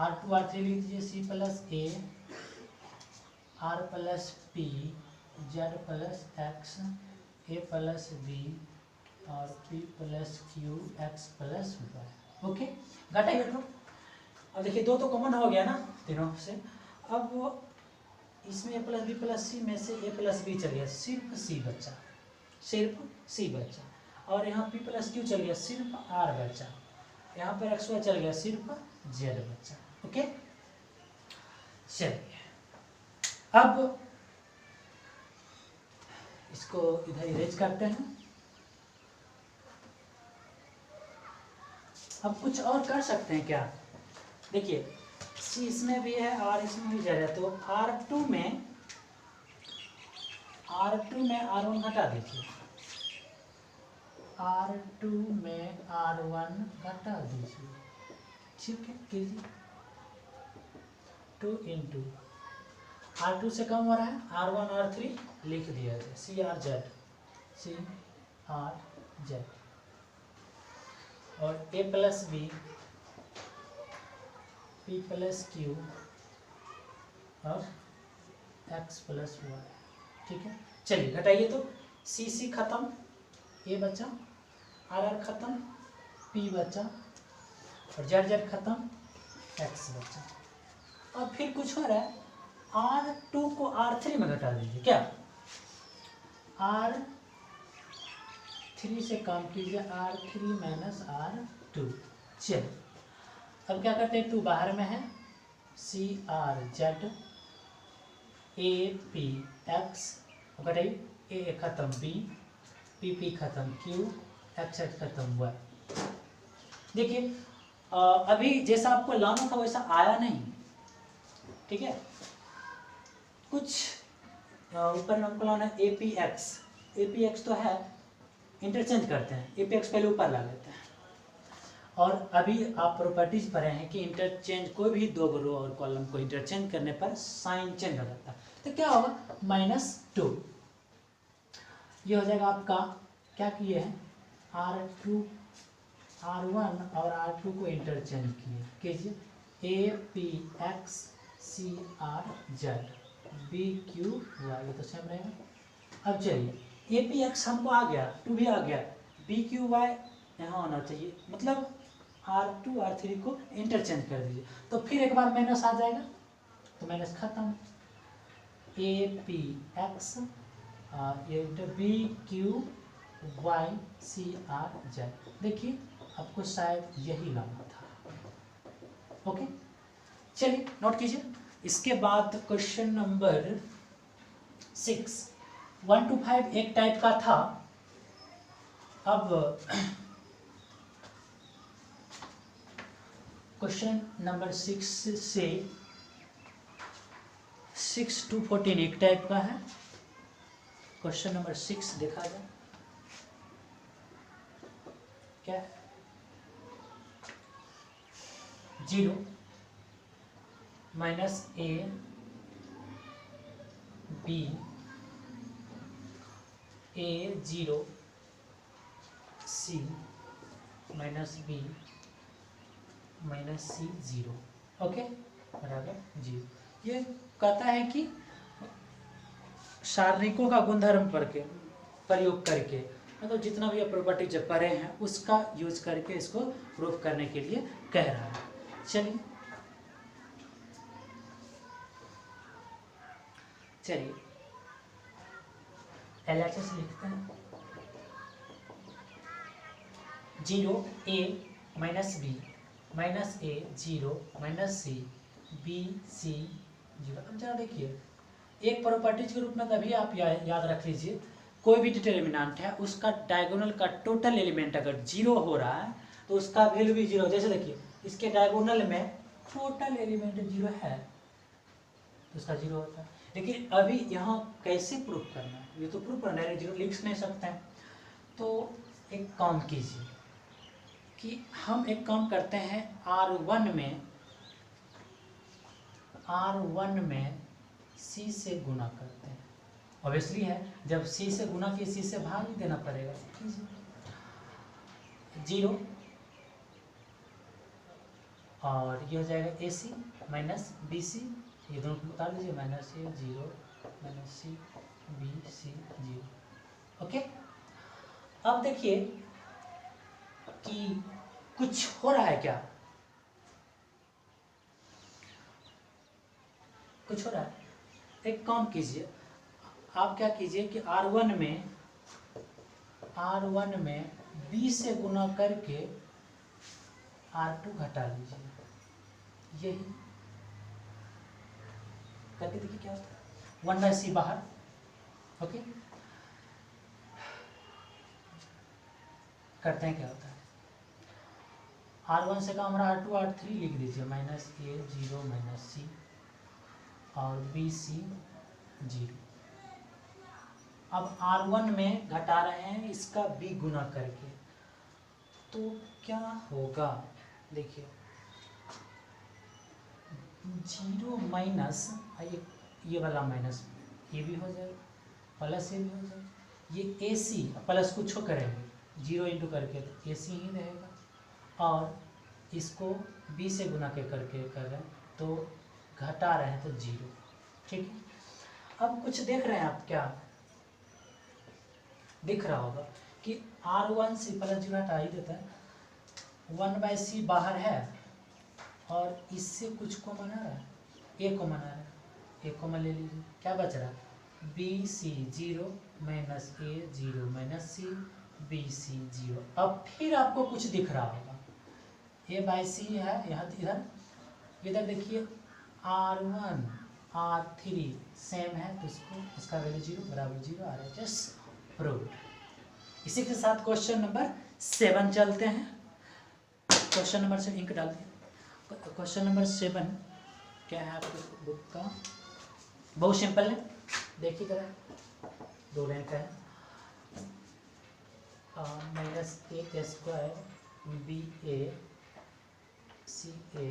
R2 R3 लिख दीजिए, C plus A R plus P Z plus X, A plus B और P plus Q X plus Y, okay. घटाइए तो, अब देखिए 2 तो कॉमन हो गया ना तीनों से। अब इसमें ए प्लस बी प्लस सी में से ए प्लस बी चल गया, सिर्फ सी बचा, सिर्फ सी बचा, और यहाँ पी प्लस क्यू चल गया, सिर्फ आर बचा, यहाँ पर एक्स वाई चल गया, सिर्फ जेड बचा, ओके। चलिए अब इसको इधर इरेज करते हैं। अब कुछ और कर सकते हैं क्या, देखिए सी इसमें भी है, आर इसमें भी जा रहा है, तो R2 में R1 घटा दीजिए, R2 में R1 घटा दीजिए, ठीक है, कीजिए। 2 इंटू R2 से कम हो रहा है, R1 R3 लिख दिया जाए, CR Z, और A plus B P plus Q और X प्लस वाई, ठीक है। चलिए घटाइए तो, C खत्म, A बचा, RR खत्म, P बचा और जेड जेड खत्म, X बचा। अब फिर कुछ हो रहा है, R2 को R3 में घटा दीजिए। क्या R3 से काम कीजिए, R3 माइनस R2। चलिए अब क्या करते हैं, 2 बाहर में है, CR Z APX घटाइए, A खत्म B, PP खत्म Q, XX खत्म Y। देखिए अभी जैसा आपको लाना था वैसा आया नहीं, ठीक है। कुछ ऊपर में हमको लाना है APX तो है, इंटरचेंज करते हैं, APX पहले ऊपर ला लेते हैं। और अभी आप प्रॉपर्टीज पढ़े हैं कि इंटरचेंज कोई भी दो रो और कॉलम को इंटरचेंज करने पर साइन चेंज हो जाता है। तो क्या होगा, -2 ये हो जाएगा आपका, क्या किए हैं, R1 और R2 को इंटरचेंज कीजिए, APX CRZ BQY, ये तो सेम रहेगा। अब चलिए APX हमको आ गया, 2 भी आ गया, BQY यहाँ होना चाहिए, मतलब R2 R3 को इंटरचेंज कर दीजिए। तो फिर एक बार माइनस आ जाएगा, तो माइनस खत्म, APX ये BQY CRZ। देखिए आपको शायद यही लाना था। ओके चलिए नोट कीजिए। इसके बाद क्वेश्चन नंबर 6, 1 to 5 एक टाइप का था। अब क्वेश्चन नंबर 6 से 6 to 14 एक टाइप का है। क्वेश्चन नंबर 6 देखा जाए क्या है, 0 minus A B A0 C minus B minus C 0, okay बराबर 0। ये कहता है कि सारणिकों का गुणधर्म प्रयोग करके, मतलब जितना भी प्रॉपर्टी जब पढ़े हैं उसका यूज करके इसको प्रूफ करने के लिए कह रहा है। चलिए LHS लिखते हैं, 0 A minus B minus A 0 minus C B C 0। अब जरा देखिए, एक प्रॉपर्टीज के रूप में तभी आप याद रख लीजिए, कोई भी डिटर्मिनेंट है उसका डायगोनल का टोटल एलिमेंट अगर 0 हो रहा है तो उसका वैल्यू भी 0। जैसे देखिए इसके डायगोनल में टोटल एलिमेंट 0 है तो उसका 0 होता है। लेकिन अभी यहाँ कैसे प्रूफ करना है, ये तो प्रूफ करना है, 0 लिख नहीं सकते हैं। तो एक काम कीजिए कि हम एक काम करते हैं, R1 में C से गुना करते हैं। ऑब्वियसली है, जब C से गुना किए C से भाग ही देना पड़ेगा। 0 और ये हो जाएगा AC माइनस BC, ये दोनों को उतार दीजिए, minus A 0 minus C BC 0। Okay अब देखिए कि कुछ हो रहा है क्या, कुछ हो रहा है। एक काम कीजिए, आप क्या कीजिए कि R1 में B से गुना करके R2 घटा लीजिए, यही करके देखिए क्या होता है, 1/C बाहर। ओके करते हैं क्या होता है, R1 से का हमारा R2 R3 लिख दीजिए, माइनस A 0 माइनस C और BC 0। अब R1 में घटा रहे हैं इसका B गुना करके, तो क्या होगा, देखिए 0 माइनस ये वाला माइनस ये भी हो जाएगा, प्लस ये भी हो जाएगा, ये AC प्लस कुछ करेंगे 0 इंटू करके तो AC ही रहेगा, और इसको B से गुना के करके कर रहे हैं तो घटा रहे हैं तो 0। ठीक है, अब कुछ देख रहे हैं आप, क्या दिख रहा होगा कि R1 से प्लस 0 हटा ही देता है, 1/c बाहर है और इससे कुछ कॉमन आ रहा है, ए कॉमन आ रहा है, ए कॉमन ले लीजिए, क्या बच रहा है BC 0 minus A 0 minus C BC 0। अब फिर आपको कुछ दिख रहा होगा, A/C है यहाँ, इधर देखिए R1 R3 सेम है तो इसका वैल्यू 0 बराबर 0 RHS प्रूव्ड। इसी के साथ क्वेश्चन नंबर 7 चलते हैं। क्वेश्चन नंबर 7 इंक डाल दिए। क्वेश्चन नंबर 7 क्या है आपके बुक का, बहुत सिंपल है, देखिए जरा, 2 लाइन का है। -a² BA CA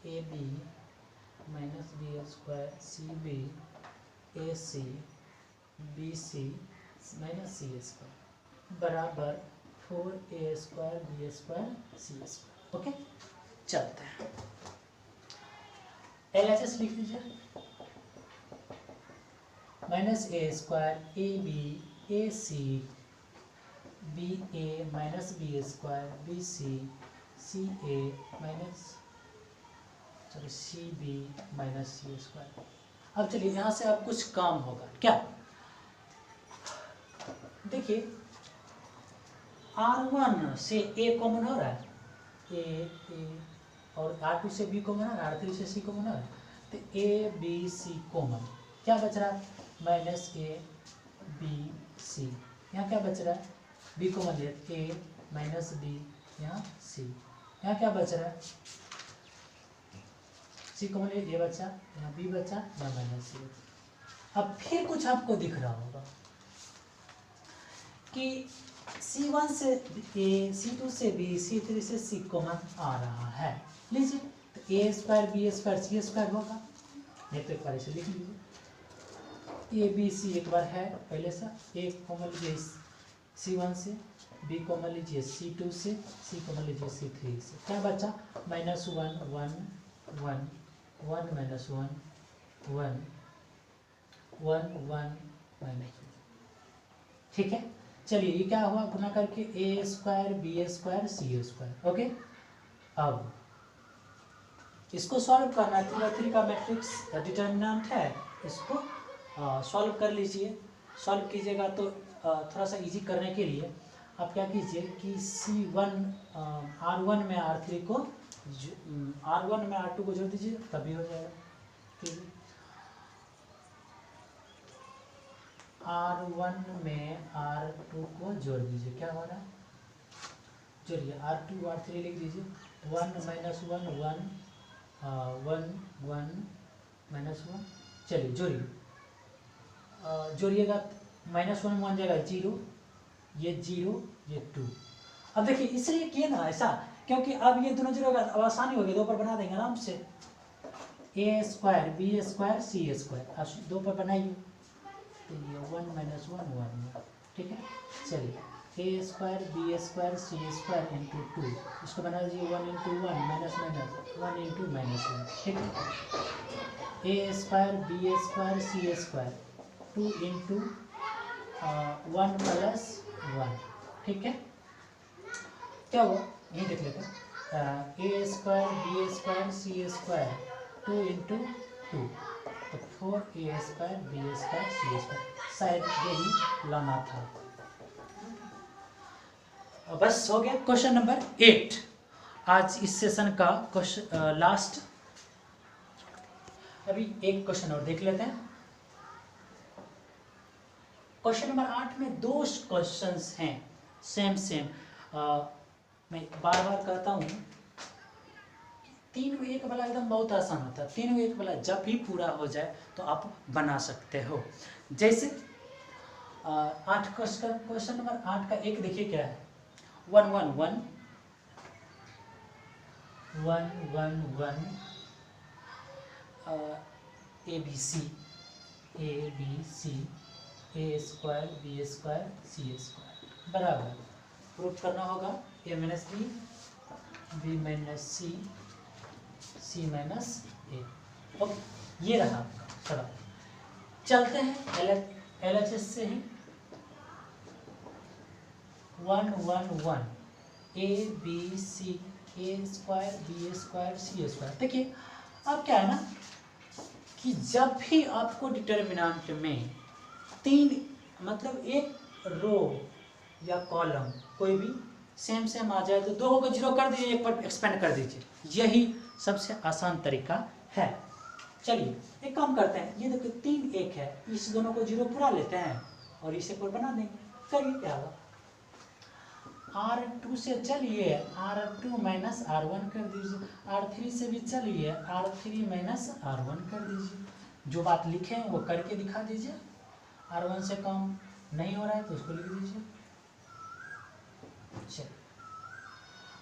AB -b² CB AC BC -c² बराबर 4a² b² c²। ओके, चलते हैं। LHS लिख लीजिए, -a² AB AC BA -b² BC CA CB -c²। अब चलिए यहाँ से अब कुछ काम होगा, क्या देखिए R1 से A कॉमन हो रहा है, A और R2 से B कॉमन हो रहा है, R3 से C कॉमन हो रहा है, तो A B C कॉमन, क्या बच रहा है -a B C। यहाँ क्या बच रहा है B कॉमन है, A -b यहाँ C, यहाँ क्या बच रहा है C कॉमन है, A बचा, यहाँ B बचा, यहाँ -c। अब फिर कुछ आपको दिख रहा होगा कि C1 से A, C2 से B, C3 से C कॉमन आ रहा है, लीजिए तो A² B² C² होगा, नहीं तो एक बार इसे लिख लीजिए। A B C एक बार है पहले से, A कॉमन लीजिए C1 से, B कॉमन लीजिए C2 से, C कॉमन लीजिए C3 से, क्या बचा -1 1 1 1 -1 1 1 1 -1। ठीक है, चलिए ये क्या हुआ, गुना करके A² B² C²। ओके, अब इसको सॉल्व करना, 3×3 का मैट्रिक्स डिटर्मिनेंट है, इसको सॉल्व कर लीजिए। सॉल्व कीजिएगा तो थोड़ा सा इजी करने के लिए आप क्या कीजिए कि C1 R1 में R3 को R1 में R2 को जोड़ दीजिए, तभी हो जाएगा। R1 में R2 को जोड़ दीजिए, क्या हो रहा है, जोड़िए, R2 R3 लिख दीजिए, 1 -1 1 1 1 -1, चलिए जोड़िए, जोड़िएगा, -1 1 जगह 0, ये 0 ये 2। अब देखिए इसलिए किए ना ऐसा, क्योंकि अब ये दोनों 0 होगा, अब आसानी होगी, 2 पर बना देंगे आराम से, A² B² C², अब 2 पर बनाइए, तो ये 1 -1 1, ठीक है। चलिए A² B² C² इंटू 2, इसको बना लीजिए 1 × 1 -1 × -1, ठीक है। A² B² C² 2 × 1 + 1, ठीक है। क्या हुआ यही देख लेते हैं, A² B² C² 2 × 2, तो 4A² B² C², शायद यही लाना था। बस हो गया क्वेश्चन नंबर 8 आज इस सेशन का क्वेश्चन लास्ट। अभी एक क्वेश्चन और देख लेते हैं। क्वेश्चन नंबर 8 में 2 क्वेश्चंस हैं सेम। मैं बार बार कहता हूँ 3 वाला एकदम बहुत आसान होता है, 3 वाला जब भी पूरा हो जाए तो आप बना सकते हो। जैसे 8 क्वेश्चन नंबर 8 का एक देखिए क्या है, 1 1 1 1 1 1 ABC ABC A² B² C² बराबर प्रूफ करना होगा A - B B - C C - A। Okay, ये रहा आपका सवाल। चलते हैं LHS से ही। 1 1 1 A B C, A square B square C square. देखिए अब क्या है ना कि जब भी आपको डिटर्मिनेंट में तीन मतलब एक रो या कॉलम कोई भी सेम आ जाए तो दो को जीरो कर दीजिए, एक पर एक्सपेंड कर दीजिए, यही सबसे आसान तरीका है। चलिए एक काम करते हैं, ये देखिए 3 1 है, इस दोनों को जीरो पूरा लेते हैं और इसे पर बना देंगे। करिए क्या होगा, R2 से चलिए R2 माइनस R1 कर दीजिए, R3 से भी चलिए R3 माइनस R1 कर दीजिए। जो बात लिखे हैं वो करके दिखा दीजिए। R1 से कम नहीं हो रहा है तो उसको लिख दीजिए। चलिए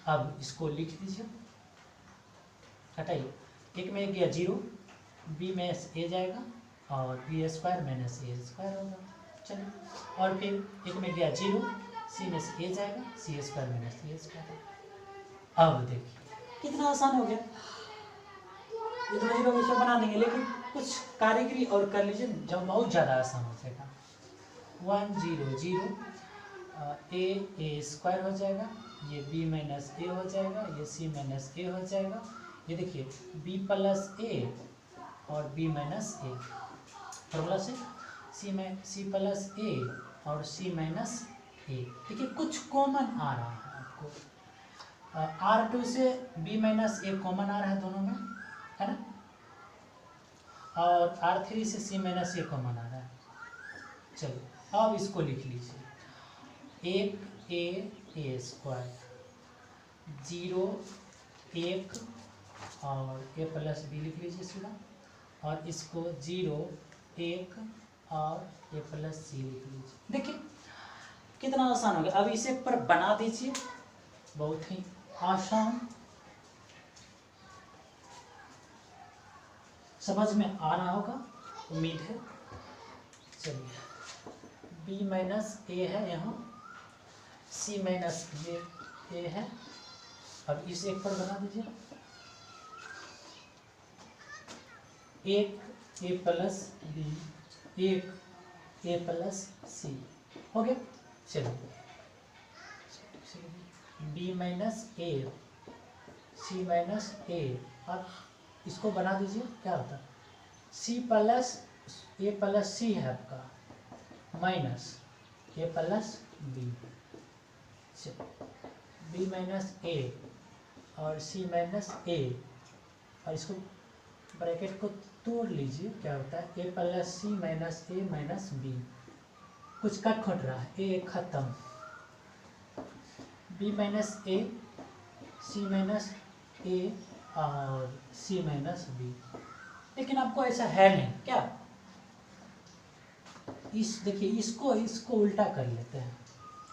अब इसको लिख दीजिए, हटाइए, एक में गया 0, बी में ए जाएगा और B square minus A square होगा। चलिए और फिर एक में गया 0, सी में से ए जाएगा, सी स्क्वायर माइनस सी स्क्वायर। अब देखिए कितना आसान हो गया, इतना जीरो इसमें बना देंगे, लेकिन कुछ कारीगरी और कर लीजिए जब बहुत ज़्यादा आसान हो जाएगा। 1 0 0 ए स्क्वायर हो जाएगा, ये बी माइनस ए हो जाएगा, ये सी माइनस ए हो जाएगा। ये देखिए बी प्लस ए और बी माइनस ए, फॉर्मूला से सी प्लस ए और सी माइनस ए। देखिए कुछ कॉमन आ रहा है आपको, R2 से बी माइनस ए कॉमन आ रहा है दोनों में, है ना, और R3 से सी माइनस ए कॉमन आ रहा है। चलिए अब इसको लिख लीजिए, एक ए स्क्वायर 0 1 और ए प्लस बी लिख लीजिए सीधा, और इसको 0 1 और ए प्लस सी लिख लीजिए। देखिए कितना आसान हो गया। अब इसे पर बना दीजिए, बहुत ही आसान, समझ में आ रहा होगा उम्मीद है। चलिए बी माइनस ए है यहाँ, सी माइनस ये ए है, अब इस एक पर बना दीजिए, एक ए प्लस बी, एक ए प्लस सी हो गया। चलिए B minus A C minus ए, अब इसको बना दीजिए, क्या होता है सी प्लस ए प्लस सी है आपका, minus A plus B, B minus A और सी माइनस ए, और इसको ब्रैकेट को तोड़ लीजिए, क्या होता है ए plus C minus A minus B, कुछ कट खुट रहा है, ए खत्म, B minus A C minus A और सी माइनस बी। लेकिन आपको ऐसा है नहीं क्या, इस देखिए इसको उल्टा कर लेते हैं,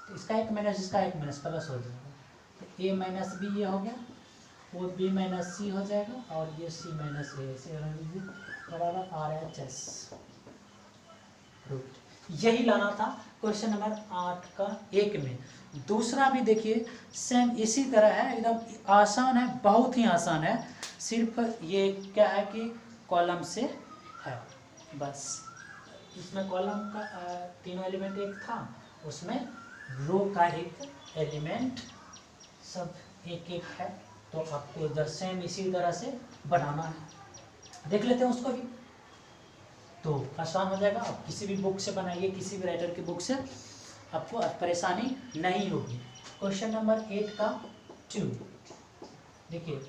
तो इसका एक माइनस इसका एक माइनस प्लस हो जाएगा, तो ए माइनस बी ये हो गया, वो बी माइनस सी हो जाएगा और ये सी माइनस ए से बराबर RHS। यही लाना था क्वेश्चन नंबर 8 का 1 में। दूसरा भी देखिए सेम इसी तरह है, एकदम आसान है, बहुत ही आसान है, सिर्फ ये क्या है कि कॉलम से है बस। इसमें कॉलम का तीनों एलिमेंट एक था, उसमें रो का एक एलिमेंट सब एक एक है, तो आपको इधर सेम इसी तरह से बनाना है। देख लेते हैं उसको भी, तो आसान हो जाएगा। आप किसी भी बुक से बनाइए, किसी भी राइटर की बुक से, आपको परेशानी नहीं होगी। क्वेश्चन नंबर 8 का 2 देखिए,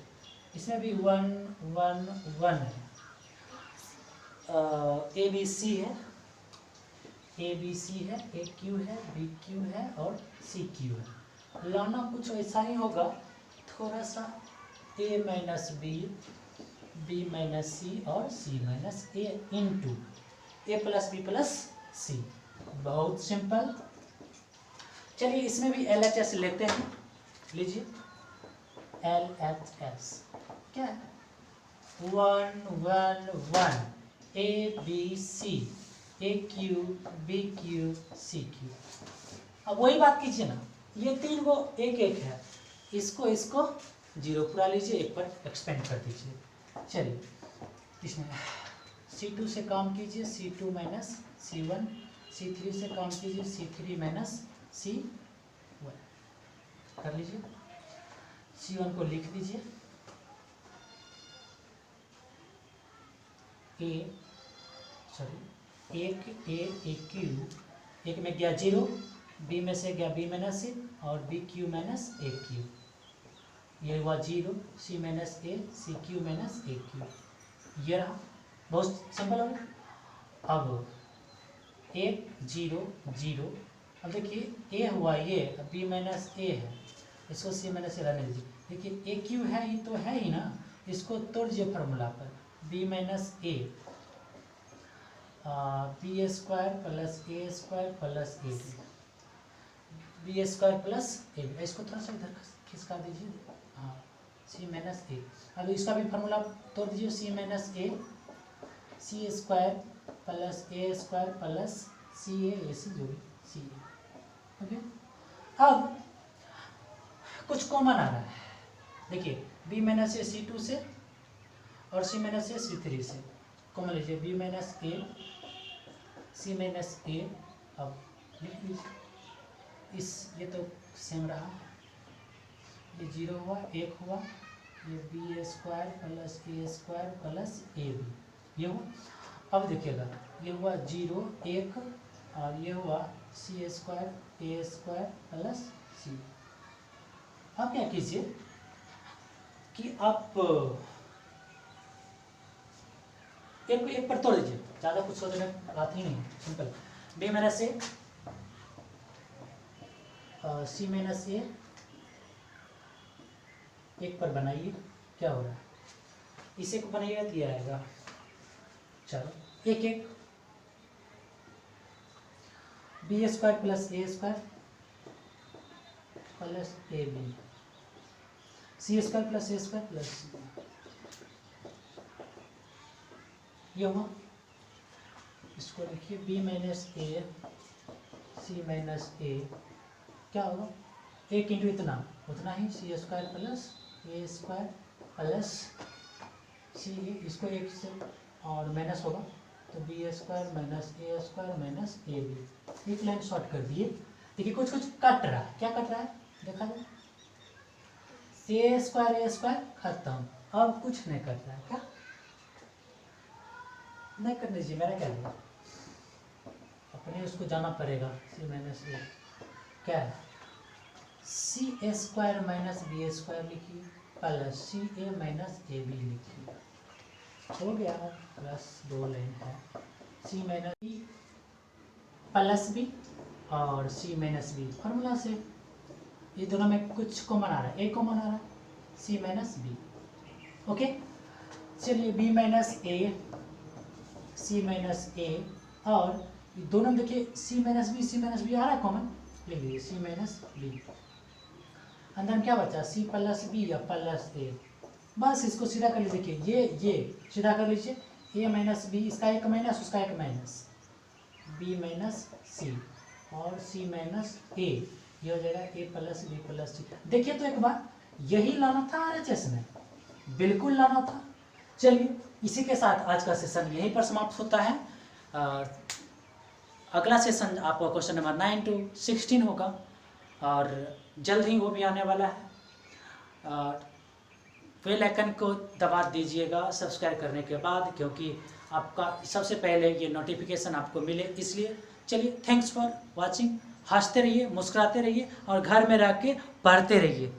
इसमें भी 1 1 1 है, ABC है, ABC है, AQ है, BQ है और CQ है। लाना कुछ ऐसा ही होगा, थोड़ा सा A minus B, B minus C और C minus A into A plus B plus C, बहुत सिंपल। चलिए इसमें भी LHS लेते हैं, लीजिए LHS क्या है, 1 1 1 ABC AQ BQ CQ। अब वही बात कीजिए ना, ये तीन को एक एक है, इसको जीरो पूरा लीजिए, एक पर एक्सपेंड कर दीजिए। चलिए इसमें C2 से काम कीजिए, C2 माइनस C1, C3 से काम कीजिए, C3 माइनस C1 कर लीजिए। C1 को लिख दीजिए, एक क्यू, एक में गया 0, बी में से गया b माइनस ए और बी क्यू माइनस ए क्यू, ये हुआ 0, सी minus A, C Q minus A Q, ये रहा। बहुत सिंपल हो गया। अब 1 0 0, अब देखिए ए हुआ ये, अब बी माइनस ए है, इसको सी माइनस ए रहने दीजिए। देखिए ए क्यू है, ये तो है ही ना, इसको तोड़ दीजिए फार्मूला पर, B minus A B square plus A square plus A B square plus A B, इसको थोड़ा सा इधर खिसका दीजिए, हाँ, सी माइनस ए। अब इसका भी फार्मूला तोड़ दीजिए, सी minus A C square plus A square plus C ए सी, जो भी सी ए। ओके, अब कुछ कॉमन आ रहा है, देखिए बी माइनस ए C2 से और सी माइनस ए C3 से कॉमन लीजिए, B minus A C minus ए। अब लिख लीजिए, इस ये तो सेम रहा, ये 0 हुआ, 1 हुआ, ये B square plus A square plus A B, ये हुआ। अब देखिएगा, ये हुआ 0 1 और ये हुआ सी स्क्वायर ए स्क्वायर प्लस सी। अब क्या कीजिए कि आप एक पर तोड़ दीजिए, ज़्यादा कुछ सोचने बात ही नहीं, simple. B minus A C minus ए एक पर बनाइए, क्या हो रहा है, इसे को बनाइएगा तो ये आएगा। चलो एक एक, B square plus A square plus A B, C square plus A square plus C, ये हुआ। इसको लिखिए B minus A C minus A, क्या होगा, एक इंटू इतना उतना ही, C square plus A square plus C, इसको एक से और माइनस होगा तो B square minus A square minus A B. एक लाइन शॉर्ट कर दिए। देखिए कुछ कुछ कट रहा है, क्या कट रहा है देखा जाए, ए स्क्वायर खत्म, अब कुछ नहीं कट रहा है, क्या नहीं करने दीजिए, मेरा क्या है, अपने उसको जाना पड़ेगा। सी माइनस ए क्या है, C square minus B square लिखिए plus C A minus A B लिखिए, हो गया, प्लस 2 लाइन है, C minus B plus B और सी माइनस बी फॉर्मूला से, ये दोनों में कुछ कॉमन आ रहा है, एक कॉमन आ रहा है, सी माइनस बी। ओके, चलिए B minus A C minus A, और दोनों में देखिए सी माइनस बी आ रहा है कॉमन, लिख लीजिए सी माइनस बी। अंदर में क्या बचा, सी प्लस बी या प्लस ए, बस इसको सीधा कर लीजिए। देखिए ये सीधा कर लीजिए, ए माइनस बी, इसका एक माइनस उसका एक माइनस, बी माइनस सी और सी माइनस ए, ये हो जाएगा ए प्लस बी प्लस सी। देखिए तो एक बार यही लाना था RHS में, बिल्कुल लाना था। चलिए इसी के साथ आज का सेशन यहीं पर समाप्त होता है। अगला सेशन आपका क्वेश्चन नंबर 9 to 16 होगा और जल्द ही वो भी आने वाला है। बेल आइकन को दबा दीजिएगा सब्सक्राइब करने के बाद, क्योंकि आपका सबसे पहले ये नोटिफिकेशन आपको मिले, इसलिए। चलिए, थैंक्स फॉर वाचिंग। हंसते रहिए, मुस्कुराते रहिए और घर में रह के पढ़ते रहिए।